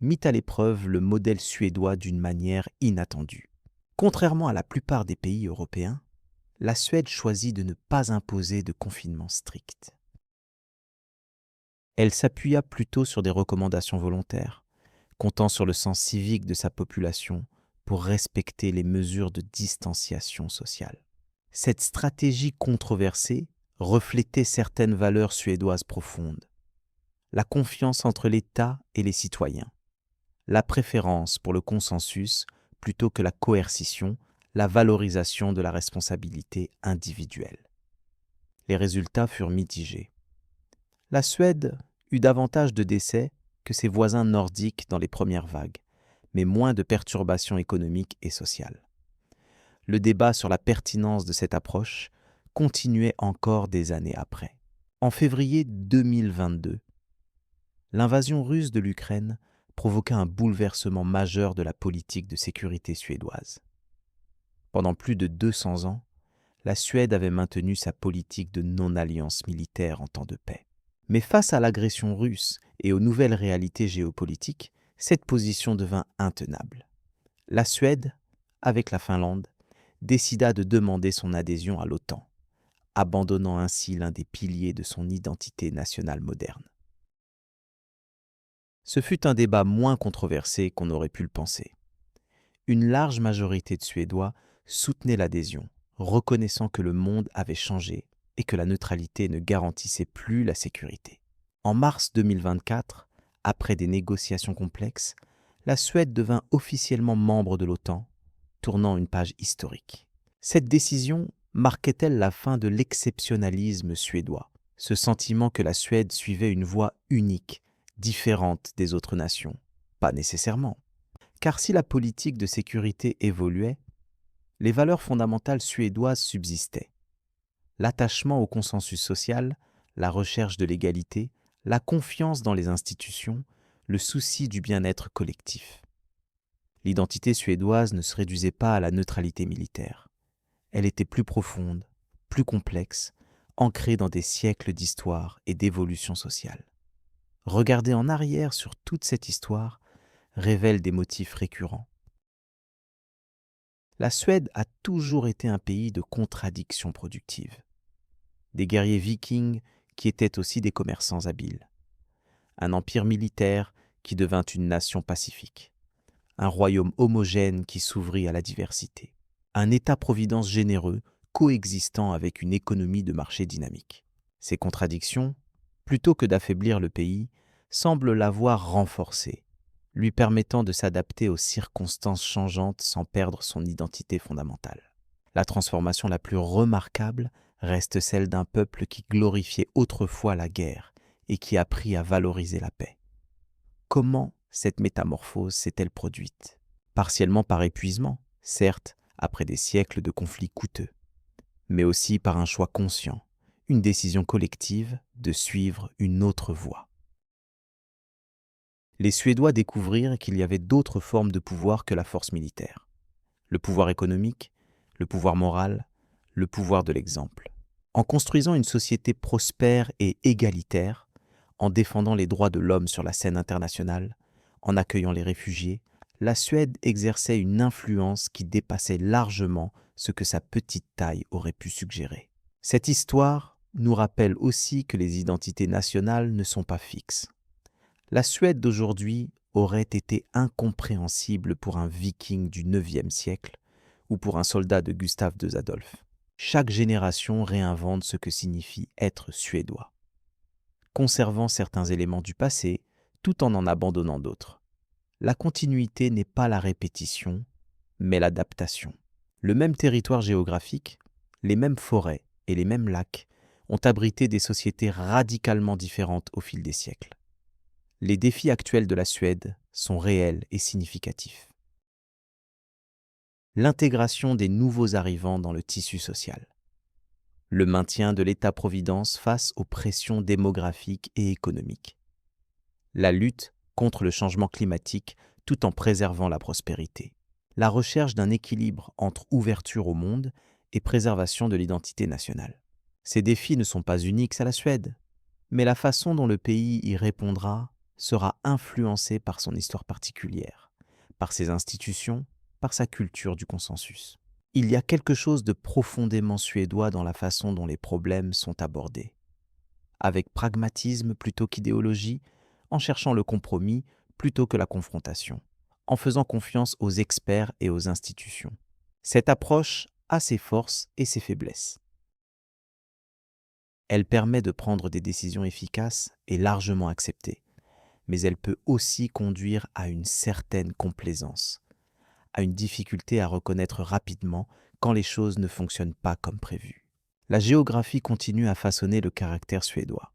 mit à l'épreuve le modèle suédois d'une manière inattendue. Contrairement à la plupart des pays européens, la Suède choisit de ne pas imposer de confinement strict. Elle s'appuya plutôt sur des recommandations volontaires, comptant sur le sens civique de sa population pour respecter les mesures de distanciation sociale. Cette stratégie controversée reflétait certaines valeurs suédoises profondes. La confiance entre l'État et les citoyens, la préférence pour le consensus plutôt que la coercition, la valorisation de la responsabilité individuelle. Les résultats furent mitigés. La Suède eut davantage de décès que ses voisins nordiques dans les premières vagues, mais moins de perturbations économiques et sociales. Le débat sur la pertinence de cette approche continuait encore des années après. En février 2022, l'invasion russe de l'Ukraine provoqua un bouleversement majeur de la politique de sécurité suédoise. Pendant plus de 200 ans, la Suède avait maintenu sa politique de non-alliance militaire en temps de paix. Mais face à l'agression russe et aux nouvelles réalités géopolitiques, cette position devint intenable. La Suède, avec la Finlande, décida de demander son adhésion à l'OTAN, abandonnant ainsi l'un des piliers de son identité nationale moderne. Ce fut un débat moins controversé qu'on aurait pu le penser. Une large majorité de Suédois soutenait l'adhésion, reconnaissant que le monde avait changé et que la neutralité ne garantissait plus la sécurité. En mars 2024, après des négociations complexes, la Suède devint officiellement membre de l'OTAN, tournant une page historique. Cette décision marquait-elle la fin de l'exceptionnalisme suédois, ce sentiment que la Suède suivait une voie unique, différente des autres nations? Pas nécessairement. Car si la politique de sécurité évoluait, Les valeurs fondamentales suédoises subsistaient. L'attachement au consensus social, la recherche de l'égalité, la confiance dans les institutions, le souci du bien-être collectif. L'identité suédoise ne se réduisait pas à la neutralité militaire. Elle était plus profonde, plus complexe, ancrée dans des siècles d'histoire et d'évolution sociale. Regarder en arrière sur toute cette histoire révèle des motifs récurrents. La Suède a toujours été un pays de contradictions productives. Des guerriers vikings qui étaient aussi des commerçants habiles. Un empire militaire qui devint une nation pacifique. Un royaume homogène qui s'ouvrit à la diversité. Un État-providence généreux coexistant avec une économie de marché dynamique. Ces contradictions, plutôt que d'affaiblir le pays, semblent l'avoir renforcé, lui permettant de s'adapter aux circonstances changeantes sans perdre son identité fondamentale. La transformation la plus remarquable reste celle d'un peuple qui glorifiait autrefois la guerre et qui apprit à valoriser la paix. Comment cette métamorphose s'est-elle produite? Partiellement par épuisement, certes, après des siècles de conflits coûteux, mais aussi par un choix conscient, une décision collective de suivre une autre voie. Les Suédois découvrirent qu'il y avait d'autres formes de pouvoir que la force militaire. Le pouvoir économique, le pouvoir moral, le pouvoir de l'exemple. En construisant une société prospère et égalitaire, en défendant les droits de l'homme sur la scène internationale, en accueillant les réfugiés, la Suède exerçait une influence qui dépassait largement ce que sa petite taille aurait pu suggérer. Cette histoire nous rappelle aussi que les identités nationales ne sont pas fixes. La Suède d'aujourd'hui aurait été incompréhensible pour un viking du IXe siècle ou pour un soldat de Gustave II Adolphe. Chaque génération réinvente ce que signifie être suédois, conservant certains éléments du passé tout en abandonnant d'autres. La continuité n'est pas la répétition, mais l'adaptation. Le même territoire géographique, les mêmes forêts et les mêmes lacs ont abrité des sociétés radicalement différentes au fil des siècles. Les défis actuels de la Suède sont réels et significatifs. L'intégration des nouveaux arrivants dans le tissu social. Le maintien de l'État-providence face aux pressions démographiques et économiques. La lutte contre le changement climatique tout en préservant la prospérité. La recherche d'un équilibre entre ouverture au monde et préservation de l'identité nationale. Ces défis ne sont pas uniques à la Suède, mais la façon dont le pays y répondra sera influencée par son histoire particulière, par ses institutions, par sa culture du consensus. Il y a quelque chose de profondément suédois dans la façon dont les problèmes sont abordés. Avec pragmatisme plutôt qu'idéologie, en cherchant le compromis plutôt que la confrontation, en faisant confiance aux experts et aux institutions. Cette approche a ses forces et ses faiblesses. Elle permet de prendre des décisions efficaces et largement acceptées, mais elle peut aussi conduire à une certaine complaisance, à une difficulté à reconnaître rapidement quand les choses ne fonctionnent pas comme prévu. La géographie continue à façonner le caractère suédois.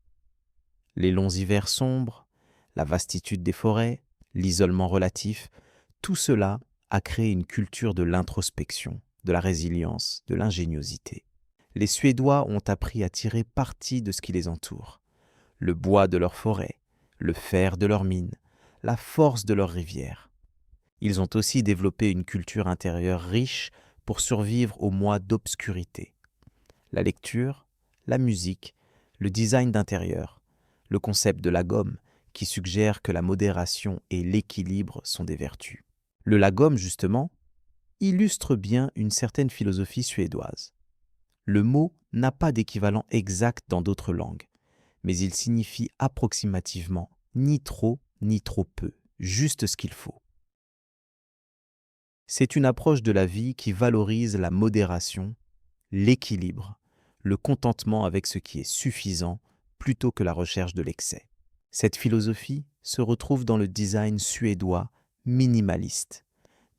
Les longs hivers sombres, la vastitude des forêts, l'isolement relatif, tout cela a créé une culture de l'introspection, de la résilience, de l'ingéniosité. Les Suédois ont appris à tirer parti de ce qui les entoure, le bois de leurs forêts, le fer de leurs mines, la force de leurs rivières. Ils ont aussi développé une culture intérieure riche pour survivre aux mois d'obscurité. La lecture, la musique, le design d'intérieur, le concept de la gomme qui suggère que la modération et l'équilibre sont des vertus. Le lagom, justement, illustre bien une certaine philosophie suédoise. Le mot n'a pas d'équivalent exact dans d'autres langues, mais il signifie approximativement ni trop peu, juste ce qu'il faut. C'est une approche de la vie qui valorise la modération, l'équilibre, le contentement avec ce qui est suffisant plutôt que la recherche de l'excès. Cette philosophie se retrouve dans le design suédois minimaliste,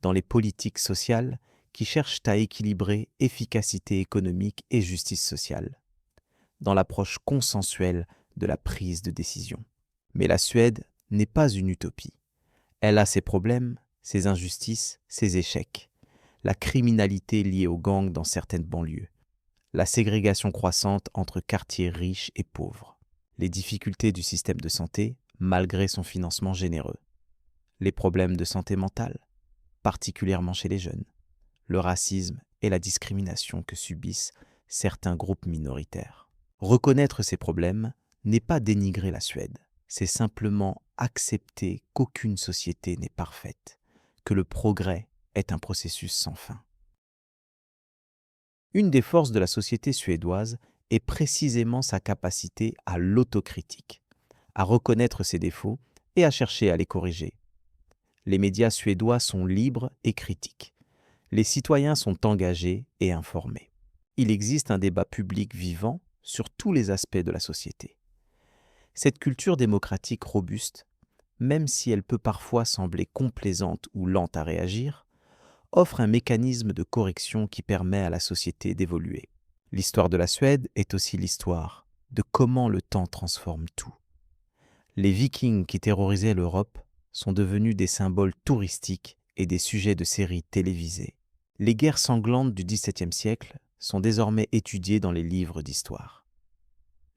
dans les politiques sociales qui cherchent à équilibrer efficacité économique et justice sociale, dans l'approche consensuelle de la prise de décision. Mais la Suède n'est pas une utopie. Elle a ses problèmes, ses injustices, ses échecs. la criminalité liée aux gangs dans certaines banlieues, la ségrégation croissante entre quartiers riches et pauvres, les difficultés du système de santé malgré son financement généreux, les problèmes de santé mentale, particulièrement chez les jeunes, le racisme et la discrimination que subissent certains groupes minoritaires. Reconnaître ces problèmes n'est pas dénigrer la Suède, c'est simplement accepter qu'aucune société n'est parfaite, que le progrès est un processus sans fin. Une des forces de la société suédoise est précisément sa capacité à l'autocritique, à reconnaître ses défauts et à chercher à les corriger. Les médias suédois sont libres et critiques. Les citoyens sont engagés et informés. Il existe un débat public vivant sur tous les aspects de la société. Cette culture démocratique robuste, même si elle peut parfois sembler complaisante ou lente à réagir, offre un mécanisme de correction qui permet à la société d'évoluer. L'histoire de la Suède est aussi l'histoire de comment le temps transforme tout. Les Vikings qui terrorisaient l'Europe sont devenus des symboles touristiques et des sujets de séries télévisées. Les guerres sanglantes du XVIIe siècle sont désormais étudiées dans les livres d'histoire.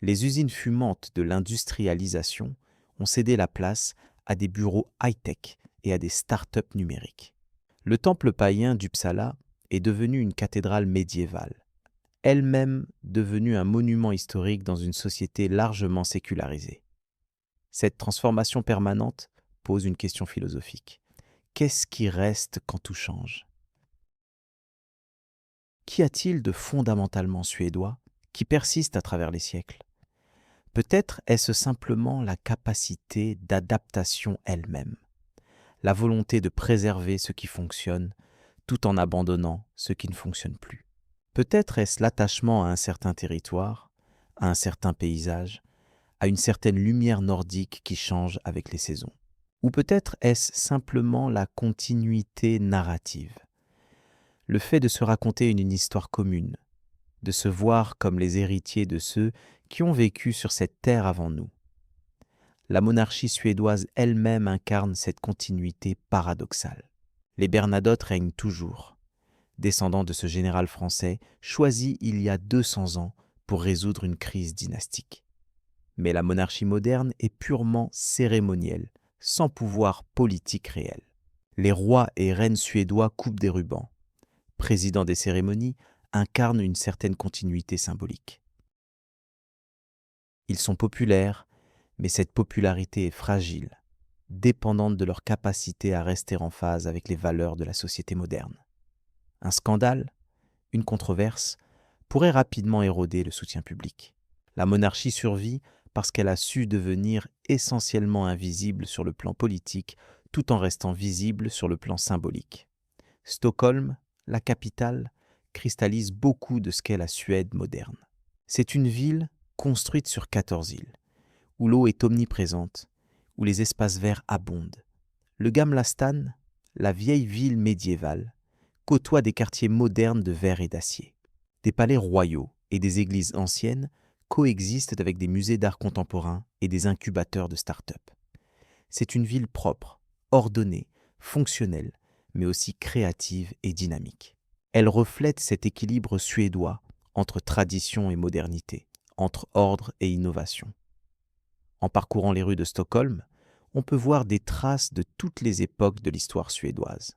Les usines fumantes de l'industrialisation ont cédé la place à des bureaux high-tech et à des start-up numériques. Le temple païen d'Uppsala est devenu une cathédrale médiévale, elle-même devenue un monument historique dans une société largement sécularisée. Cette transformation permanente pose une question philosophique. Qu'est-ce qui reste quand tout change ? Qu'y a-t-il de fondamentalement suédois qui persiste à travers les siècles ? Peut-être est-ce simplement la capacité d'adaptation elle-même, la volonté de préserver ce qui fonctionne tout en abandonnant ce qui ne fonctionne plus. Peut-être est-ce l'attachement à un certain territoire, à un certain paysage, à une certaine lumière nordique qui change avec les saisons. Ou peut-être est-ce simplement la continuité narrative, le fait de se raconter une histoire commune, de se voir comme les héritiers de ceux qui ont vécu sur cette terre avant nous. La monarchie suédoise elle-même incarne cette continuité paradoxale. Les Bernadotte règnent toujours, descendants de ce général français choisi il y a 200 ans pour résoudre une crise dynastique. Mais la monarchie moderne est purement cérémonielle, sans pouvoir politique réel. Les rois et reines suédois coupent des rubans. Président des cérémonies, incarnent une certaine continuité symbolique. Ils sont populaires, mais cette popularité est fragile, dépendante de leur capacité à rester en phase avec les valeurs de la société moderne. Un scandale, une controverse, pourrait rapidement éroder le soutien public. La monarchie survit parce qu'elle a su devenir essentiellement invisible sur le plan politique, tout en restant visible sur le plan symbolique. Stockholm, la capitale, cristallise beaucoup de ce qu'est la Suède moderne. C'est une ville construite sur 14 îles, où l'eau est omniprésente, où les espaces verts abondent. Le Gamla Stan, la vieille ville médiévale, côtoie des quartiers modernes de verre et d'acier. Des palais royaux et des églises anciennes coexistent avec des musées d'art contemporain et des incubateurs de start-up. C'est une ville propre, ordonnée, fonctionnelle, mais aussi créative et dynamique. Elle reflète cet équilibre suédois entre tradition et modernité, entre ordre et innovation. En parcourant les rues de Stockholm, on peut voir des traces de toutes les époques de l'histoire suédoise.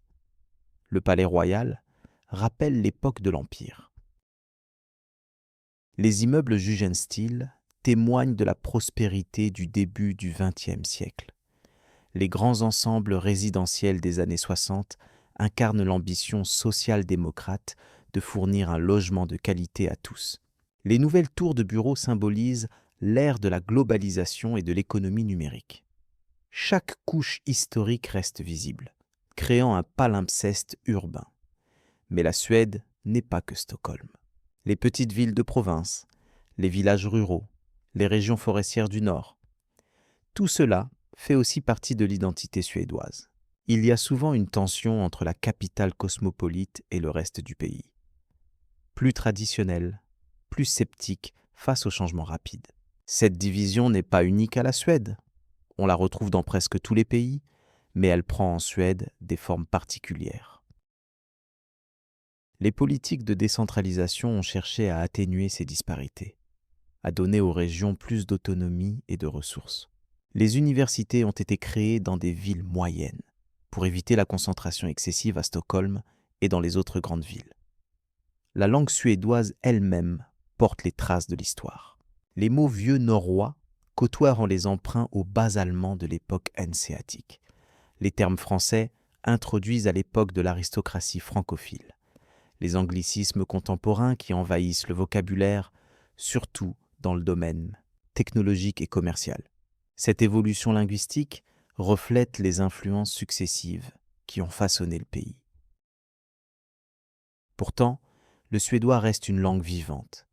Le palais royal rappelle l'époque de l'Empire. Les immeubles Jugendstil témoignent de la prospérité du début du XXe siècle. Les grands ensembles résidentiels des années 60 incarnent l'ambition social-démocrate de fournir un logement de qualité à tous. Les nouvelles tours de bureaux symbolisent l'ère de la globalisation et de l'économie numérique. Chaque couche historique reste visible, créant un palimpseste urbain. Mais la Suède n'est pas que Stockholm. Les petites villes de province, les villages ruraux, les régions forestières du Nord, tout cela fait aussi partie de l'identité suédoise. Il y a souvent une tension entre la capitale cosmopolite et le reste du pays. Plus traditionnelle, plus sceptique face aux changements rapides. Cette division n'est pas unique à la Suède. On la retrouve dans presque tous les pays, mais elle prend en Suède des formes particulières. Les politiques de décentralisation ont cherché à atténuer ces disparités, à donner aux régions plus d'autonomie et de ressources. Les universités ont été créées dans des villes moyennes, pour éviter la concentration excessive à Stockholm et dans les autres grandes villes. La langue suédoise elle-même porte les traces de l'histoire. Les mots vieux norrois côtoient les emprunts au bas allemand de l'époque hanséatique. Les termes français introduisent à l'époque de l'aristocratie francophile. Les anglicismes contemporains qui envahissent le vocabulaire, surtout dans le domaine technologique et commercial. Cette évolution linguistique reflète les influences successives qui ont façonné le pays. Pourtant, le suédois reste une langue vivante,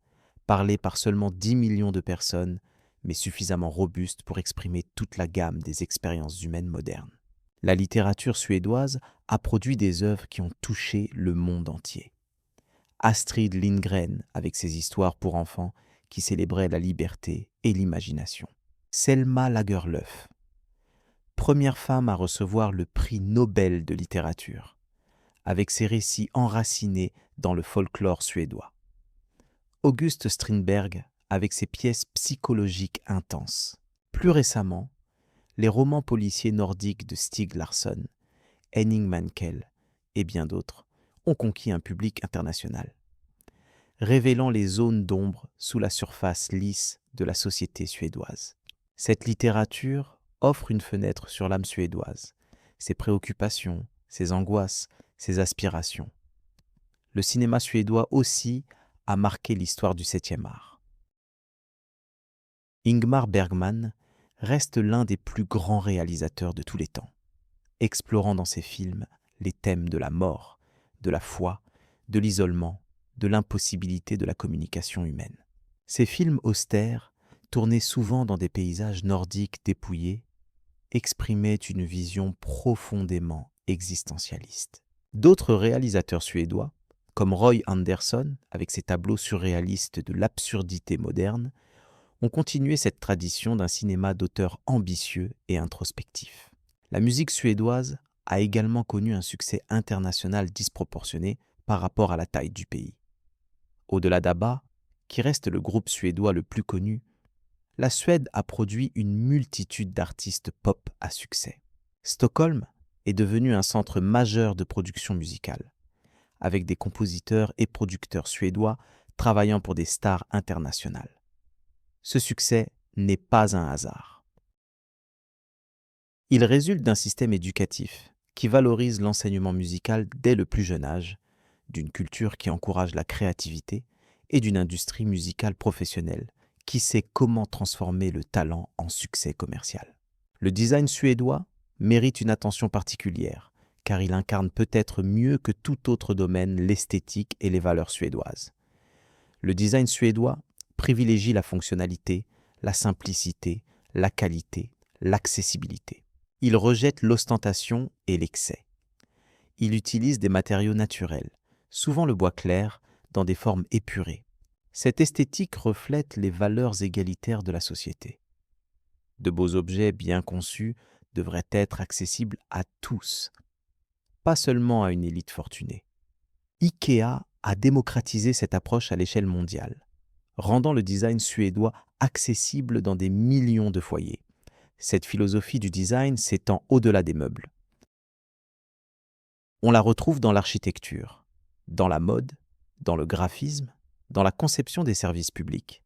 parlée par seulement 10 millions de personnes, mais suffisamment robuste pour exprimer toute la gamme des expériences humaines modernes. La littérature suédoise a produit des œuvres qui ont touché le monde entier. Astrid Lindgren, avec ses histoires pour enfants qui célébraient la liberté et l'imagination. Selma Lagerlöf, première femme à recevoir le prix Nobel de littérature, avec ses récits enracinés dans le folklore suédois. August Strindberg, avec ses pièces psychologiques intenses. Plus récemment, les romans policiers nordiques de Stieg Larsson, Henning Mankell et bien d'autres ont conquis un public international, révélant les zones d'ombre sous la surface lisse de la société suédoise. Cette littérature offre une fenêtre sur l'âme suédoise, ses préoccupations, ses angoisses, ses aspirations. Le cinéma suédois aussi a marqué l'histoire du 7e art. Ingmar Bergman reste l'un des plus grands réalisateurs de tous les temps, explorant dans ses films les thèmes de la mort, de la foi, de l'isolement, de l'impossibilité de la communication humaine. Ces films austères, tournés souvent dans des paysages nordiques dépouillés, exprimaient une vision profondément existentialiste. D'autres réalisateurs suédois, comme Roy Andersson, avec ses tableaux surréalistes de l'absurdité moderne, ont continué cette tradition d'un cinéma d'auteur ambitieux et introspectif. La musique suédoise a également connu un succès international disproportionné par rapport à la taille du pays. Au-delà d'ABBA, qui reste le groupe suédois le plus connu, la Suède a produit une multitude d'artistes pop à succès. Stockholm est devenu un centre majeur de production musicale, avec des compositeurs et producteurs suédois travaillant pour des stars internationales. Ce succès n'est pas un hasard. Il résulte d'un système éducatif qui valorise l'enseignement musical dès le plus jeune âge, d'une culture qui encourage la créativité et d'une industrie musicale professionnelle qui sait comment transformer le talent en succès commercial. Le design suédois mérite une attention particulière, car il incarne peut-être mieux que tout autre domaine l'esthétique et les valeurs suédoises. Le design suédois privilégie la fonctionnalité, la simplicité, la qualité, l'accessibilité. Il rejette l'ostentation et l'excès. Il utilise des matériaux naturels, souvent le bois clair, dans des formes épurées. Cette esthétique reflète les valeurs égalitaires de la société. De beaux objets bien conçus devraient être accessibles à tous, pas seulement à une élite fortunée. IKEA a démocratisé cette approche à l'échelle mondiale, rendant le design suédois accessible dans des millions de foyers. Cette philosophie du design s'étend au-delà des meubles. On la retrouve dans l'architecture, dans la mode, dans le graphisme, dans la conception des services publics.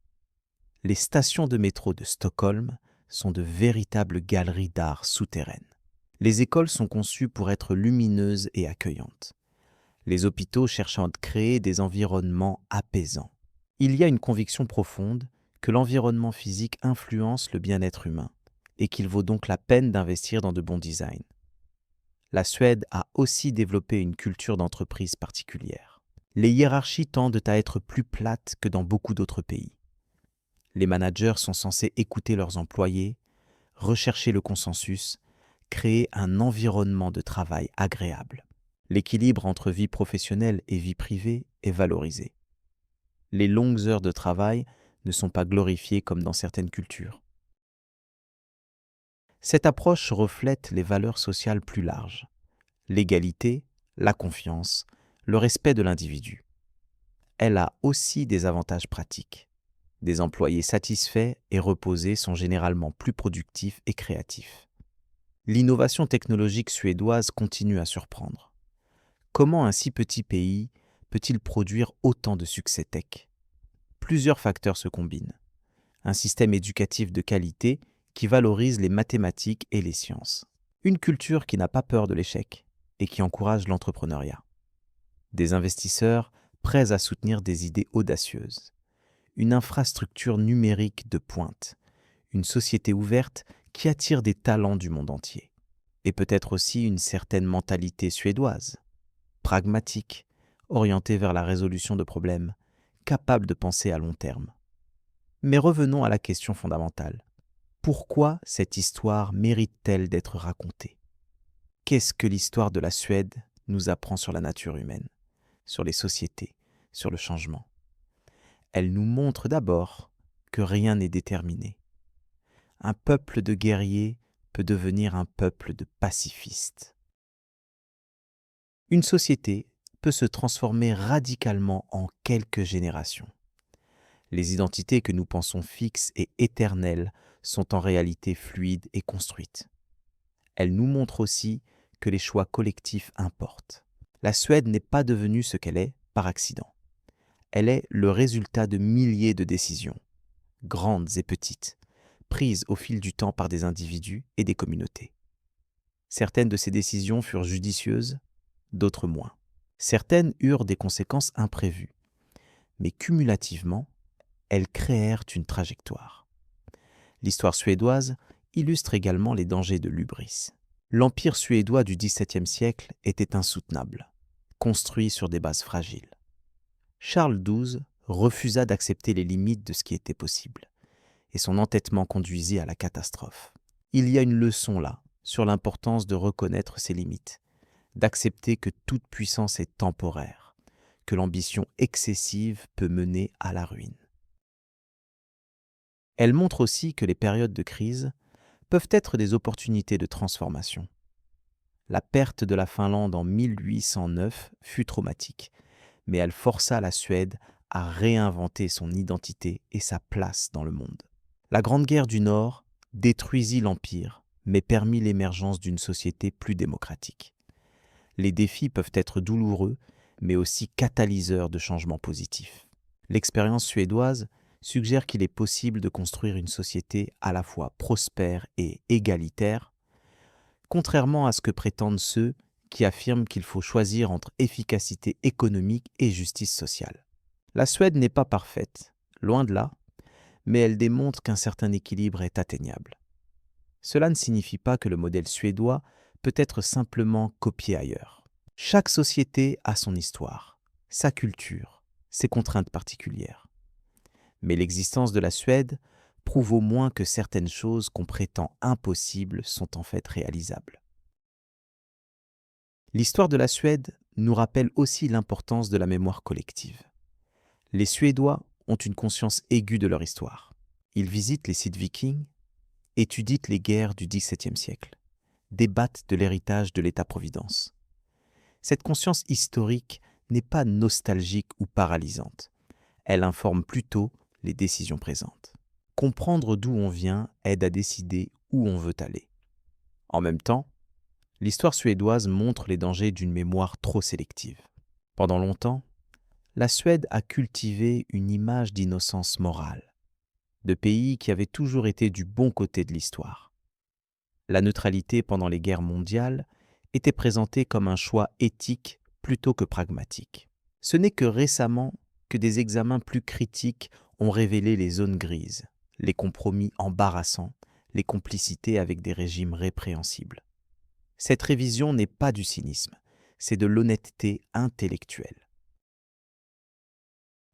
Les stations de métro de Stockholm sont de véritables galeries d'art souterraines. Les écoles sont conçues pour être lumineuses et accueillantes. Les hôpitaux cherchent à créer des environnements apaisants. Il y a une conviction profonde que l'environnement physique influence le bien-être humain et qu'il vaut donc la peine d'investir dans de bons designs. La Suède a aussi développé une culture d'entreprise particulière. Les hiérarchies tendent à être plus plates que dans beaucoup d'autres pays. Les managers sont censés écouter leurs employés, rechercher le consensus, créer un environnement de travail agréable. L'équilibre entre vie professionnelle et vie privée est valorisé. Les longues heures de travail ne sont pas glorifiées comme dans certaines cultures. Cette approche reflète les valeurs sociales plus larges: l'égalité, la confiance, le respect de l'individu. Elle a aussi des avantages pratiques. Des employés satisfaits et reposés sont généralement plus productifs et créatifs. L'innovation technologique suédoise continue à surprendre. Comment un si petit pays peut-il produire autant de succès tech? Plusieurs facteurs se combinent. Un système éducatif de qualité qui valorise les mathématiques et les sciences. Une culture qui n'a pas peur de l'échec et qui encourage l'entrepreneuriat. Des investisseurs prêts à soutenir des idées audacieuses. Une infrastructure numérique de pointe. Une société ouverte qui attire des talents du monde entier. Et peut-être aussi une certaine mentalité suédoise, pragmatique, orientée vers la résolution de problèmes, capable de penser à long terme. Mais revenons à la question fondamentale. Pourquoi cette histoire mérite-t-elle d'être racontée? Qu'est-ce que l'histoire de la Suède nous apprend sur la nature humaine, sur les sociétés, sur le changement? Elle nous montre d'abord que rien n'est déterminé. Un peuple de guerriers peut devenir un peuple de pacifistes. Une société peut se transformer radicalement en quelques générations. Les identités que nous pensons fixes et éternelles sont en réalité fluides et construites. Elles nous montrent aussi que les choix collectifs importent. La Suède n'est pas devenue ce qu'elle est par accident. Elle est le résultat de milliers de décisions, grandes et petites, prises au fil du temps par des individus et des communautés. Certaines de ces décisions furent judicieuses, d'autres moins. Certaines eurent des conséquences imprévues, mais cumulativement, elles créèrent une trajectoire. L'histoire suédoise illustre également les dangers de l'hubris. L'empire suédois du XVIIe siècle était insoutenable, construit sur des bases fragiles. Charles XII refusa d'accepter les limites de ce qui était possible, et son entêtement conduisit à la catastrophe. Il y a une leçon là, sur l'importance de reconnaître ses limites, d'accepter que toute puissance est temporaire, que l'ambition excessive peut mener à la ruine. Elle montre aussi que les périodes de crise peuvent être des opportunités de transformation. La perte de la Finlande en 1809 fut traumatique, mais elle força la Suède à réinventer son identité et sa place dans le monde. La Grande Guerre du Nord détruisit l'Empire, mais permit l'émergence d'une société plus démocratique. Les défis peuvent être douloureux, mais aussi catalyseurs de changements positifs. L'expérience suédoise suggère qu'il est possible de construire une société à la fois prospère et égalitaire, contrairement à ce que prétendent ceux qui affirment qu'il faut choisir entre efficacité économique et justice sociale. La Suède n'est pas parfaite, loin de là, mais elle démontre qu'un certain équilibre est atteignable. Cela ne signifie pas que le modèle suédois peut être simplement copié ailleurs. Chaque société a son histoire, sa culture, ses contraintes particulières. Mais l'existence de la Suède prouve au moins que certaines choses qu'on prétend impossibles sont en fait réalisables. L'histoire de la Suède nous rappelle aussi l'importance de la mémoire collective. Les Suédois ont une conscience aiguë de leur histoire. Ils visitent les sites vikings, étudient les guerres du XVIIe siècle, débattent de l'héritage de l'État-providence. Cette conscience historique n'est pas nostalgique ou paralysante. Elle informe plutôt les décisions présentes. Comprendre d'où on vient aide à décider où on veut aller. En même temps, l'histoire suédoise montre les dangers d'une mémoire trop sélective. Pendant longtemps, la Suède a cultivé une image d'innocence morale, de pays qui avait toujours été du bon côté de l'histoire. La neutralité pendant les guerres mondiales était présentée comme un choix éthique plutôt que pragmatique. Ce n'est que récemment que des examens plus critiques ont révélé les zones grises, les compromis embarrassants, les complicités avec des régimes répréhensibles. Cette révision n'est pas du cynisme, c'est de l'honnêteté intellectuelle.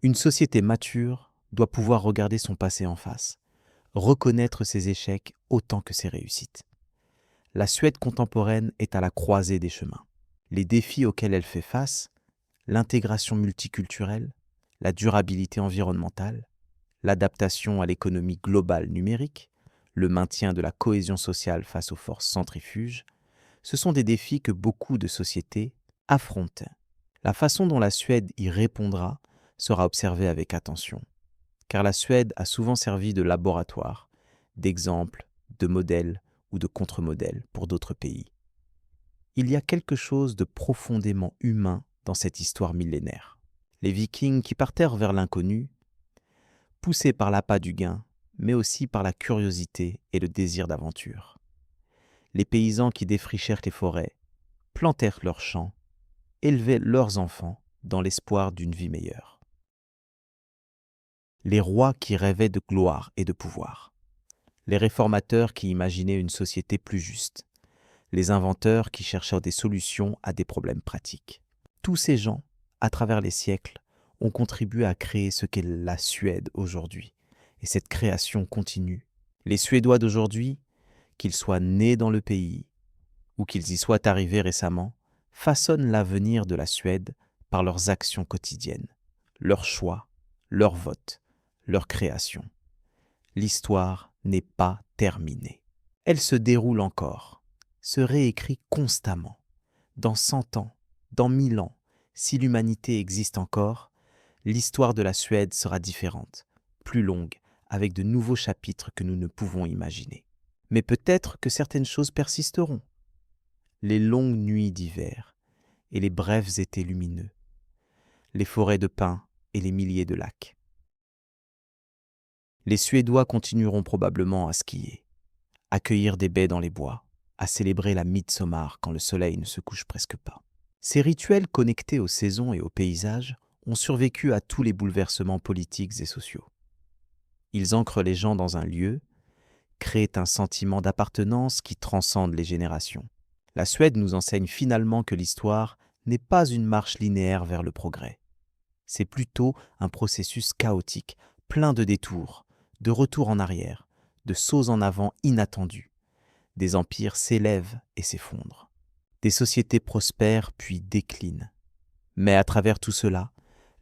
Une société mature doit pouvoir regarder son passé en face, reconnaître ses échecs autant que ses réussites. La Suède contemporaine est à la croisée des chemins. Les défis auxquels elle fait face, l'intégration multiculturelle, la durabilité environnementale, l'adaptation à l'économie globale numérique, le maintien de la cohésion sociale face aux forces centrifuges, ce sont des défis que beaucoup de sociétés affrontent. La façon dont la Suède y répondra sera observée avec attention, car la Suède a souvent servi de laboratoire, d'exemple, de modèle ou de contre-modèle pour d'autres pays. Il y a quelque chose de profondément humain dans cette histoire millénaire. Les Vikings qui partèrent vers l'inconnu, poussés par l'appât du gain, mais aussi par la curiosité et le désir d'aventure. Les paysans qui défrichèrent les forêts, plantèrent leurs champs, élevaient leurs enfants dans l'espoir d'une vie meilleure. Les rois qui rêvaient de gloire et de pouvoir. Les réformateurs qui imaginaient une société plus juste. Les inventeurs qui cherchaient des solutions à des problèmes pratiques. Tous ces gens, à travers les siècles, ont contribué à créer ce qu'est la Suède aujourd'hui. Et cette création continue. Les Suédois d'aujourd'hui, qu'ils soient nés dans le pays ou qu'ils y soient arrivés récemment, façonnent l'avenir de la Suède par leurs actions quotidiennes, leurs choix, leurs votes, leurs créations. L'histoire n'est pas terminée. Elle se déroule encore, se réécrit constamment. Dans 100 ans, dans 1000 ans, si l'humanité existe encore, l'histoire de la Suède sera différente, plus longue, avec de nouveaux chapitres que nous ne pouvons imaginer. Mais peut-être que certaines choses persisteront. Les longues nuits d'hiver et les brefs étés lumineux, les forêts de pins et les milliers de lacs. Les Suédois continueront probablement à skier, à cueillir des baies dans les bois, à célébrer la Midsommar quand le soleil ne se couche presque pas. Ces rituels connectés aux saisons et aux paysages ont survécu à tous les bouleversements politiques et sociaux. Ils ancrent les gens dans un lieu, créent un sentiment d'appartenance qui transcende les générations. La Suède nous enseigne finalement que l'histoire n'est pas une marche linéaire vers le progrès. C'est plutôt un processus chaotique, plein de détours, de retours en arrière, de sauts en avant inattendus. Des empires s'élèvent et s'effondrent. Des sociétés prospèrent puis déclinent. Mais à travers tout cela,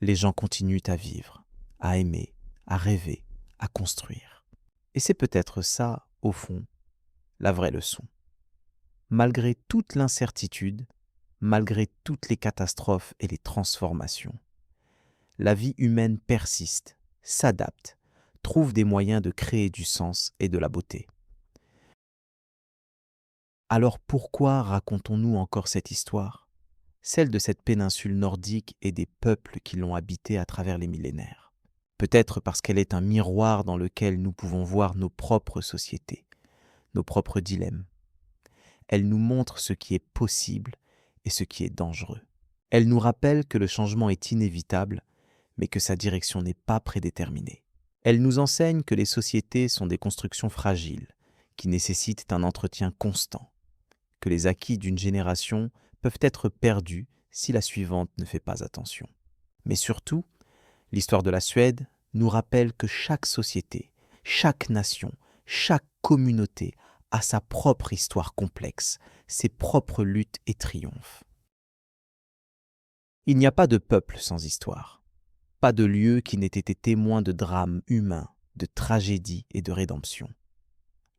les gens continuent à vivre, à aimer, à rêver, à construire. Et c'est peut-être ça, au fond, la vraie leçon. Malgré toute l'incertitude, malgré toutes les catastrophes et les transformations, la vie humaine persiste, s'adapte, trouve des moyens de créer du sens et de la beauté. Alors pourquoi racontons-nous encore cette histoire, celle de cette péninsule nordique et des peuples qui l'ont habitée à travers les millénaires? Peut-être parce qu'elle est un miroir dans lequel nous pouvons voir nos propres sociétés, nos propres dilemmes. Elle nous montre ce qui est possible et ce qui est dangereux. Elle nous rappelle que le changement est inévitable, mais que sa direction n'est pas prédéterminée. Elle nous enseigne que les sociétés sont des constructions fragiles, qui nécessitent un entretien constant, que les acquis d'une génération peuvent être perdus si la suivante ne fait pas attention. Mais surtout, l'histoire de la Suède nous rappelle que chaque société, chaque nation, chaque communauté a sa propre histoire complexe, ses propres luttes et triomphes. Il n'y a pas de peuple sans histoire, pas de lieu qui n'ait été témoin de drames humains, de tragédies et de rédemption.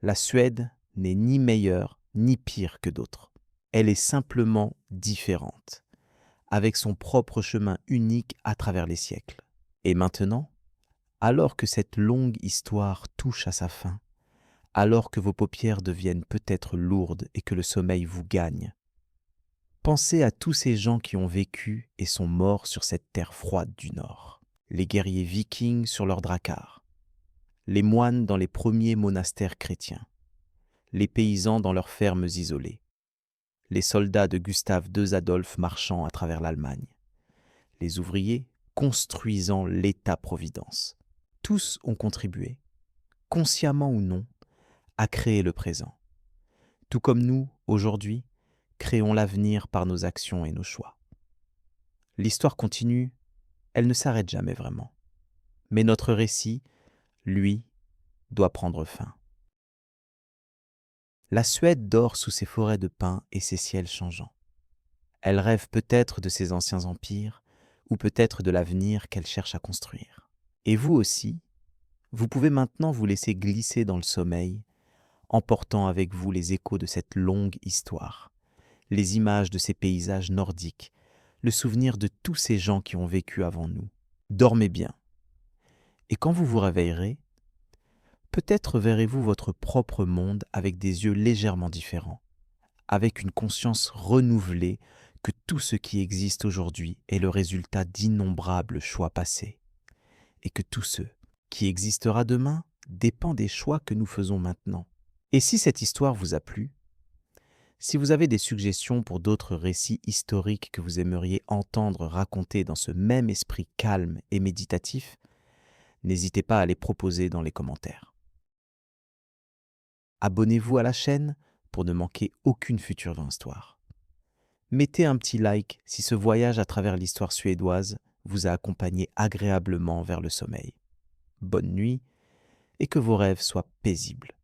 La Suède n'est ni meilleure ni pire que d'autres. Elle est simplement différente, avec son propre chemin unique à travers les siècles. Et maintenant, alors que cette longue histoire touche à sa fin, alors que vos paupières deviennent peut-être lourdes et que le sommeil vous gagne, pensez à tous ces gens qui ont vécu et sont morts sur cette terre froide du Nord. Les guerriers vikings sur leurs dracars, les moines dans les premiers monastères chrétiens, les paysans dans leurs fermes isolées, les soldats de Gustave II Adolphe marchant à travers l'Allemagne, les ouvriers construisant l'État-providence. Tous ont contribué, consciemment ou non, à créer le présent. Tout comme nous, aujourd'hui, créons l'avenir par nos actions et nos choix. L'histoire continue, elle ne s'arrête jamais vraiment. Mais notre récit, lui, doit prendre fin. La Suède dort sous ses forêts de pins et ses ciels changeants. Elle rêve peut-être de ses anciens empires, ou peut-être de l'avenir qu'elle cherche à construire. Et vous aussi, vous pouvez maintenant vous laisser glisser dans le sommeil, emportant avec vous les échos de cette longue histoire, les images de ces paysages nordiques, le souvenir de tous ces gens qui ont vécu avant nous. Dormez bien. Et quand vous vous réveillerez, peut-être verrez-vous votre propre monde avec des yeux légèrement différents, avec une conscience renouvelée que tout ce qui existe aujourd'hui est le résultat d'innombrables choix passés, et que tout ce qui existera demain dépend des choix que nous faisons maintenant. Et si cette histoire vous a plu, si vous avez des suggestions pour d'autres récits historiques que vous aimeriez entendre raconter dans ce même esprit calme et méditatif, n'hésitez pas à les proposer dans les commentaires. Abonnez-vous à la chaîne pour ne manquer aucune future histoire. Mettez un petit like si ce voyage à travers l'histoire suédoise vous a accompagné agréablement vers le sommeil. Bonne nuit et que vos rêves soient paisibles.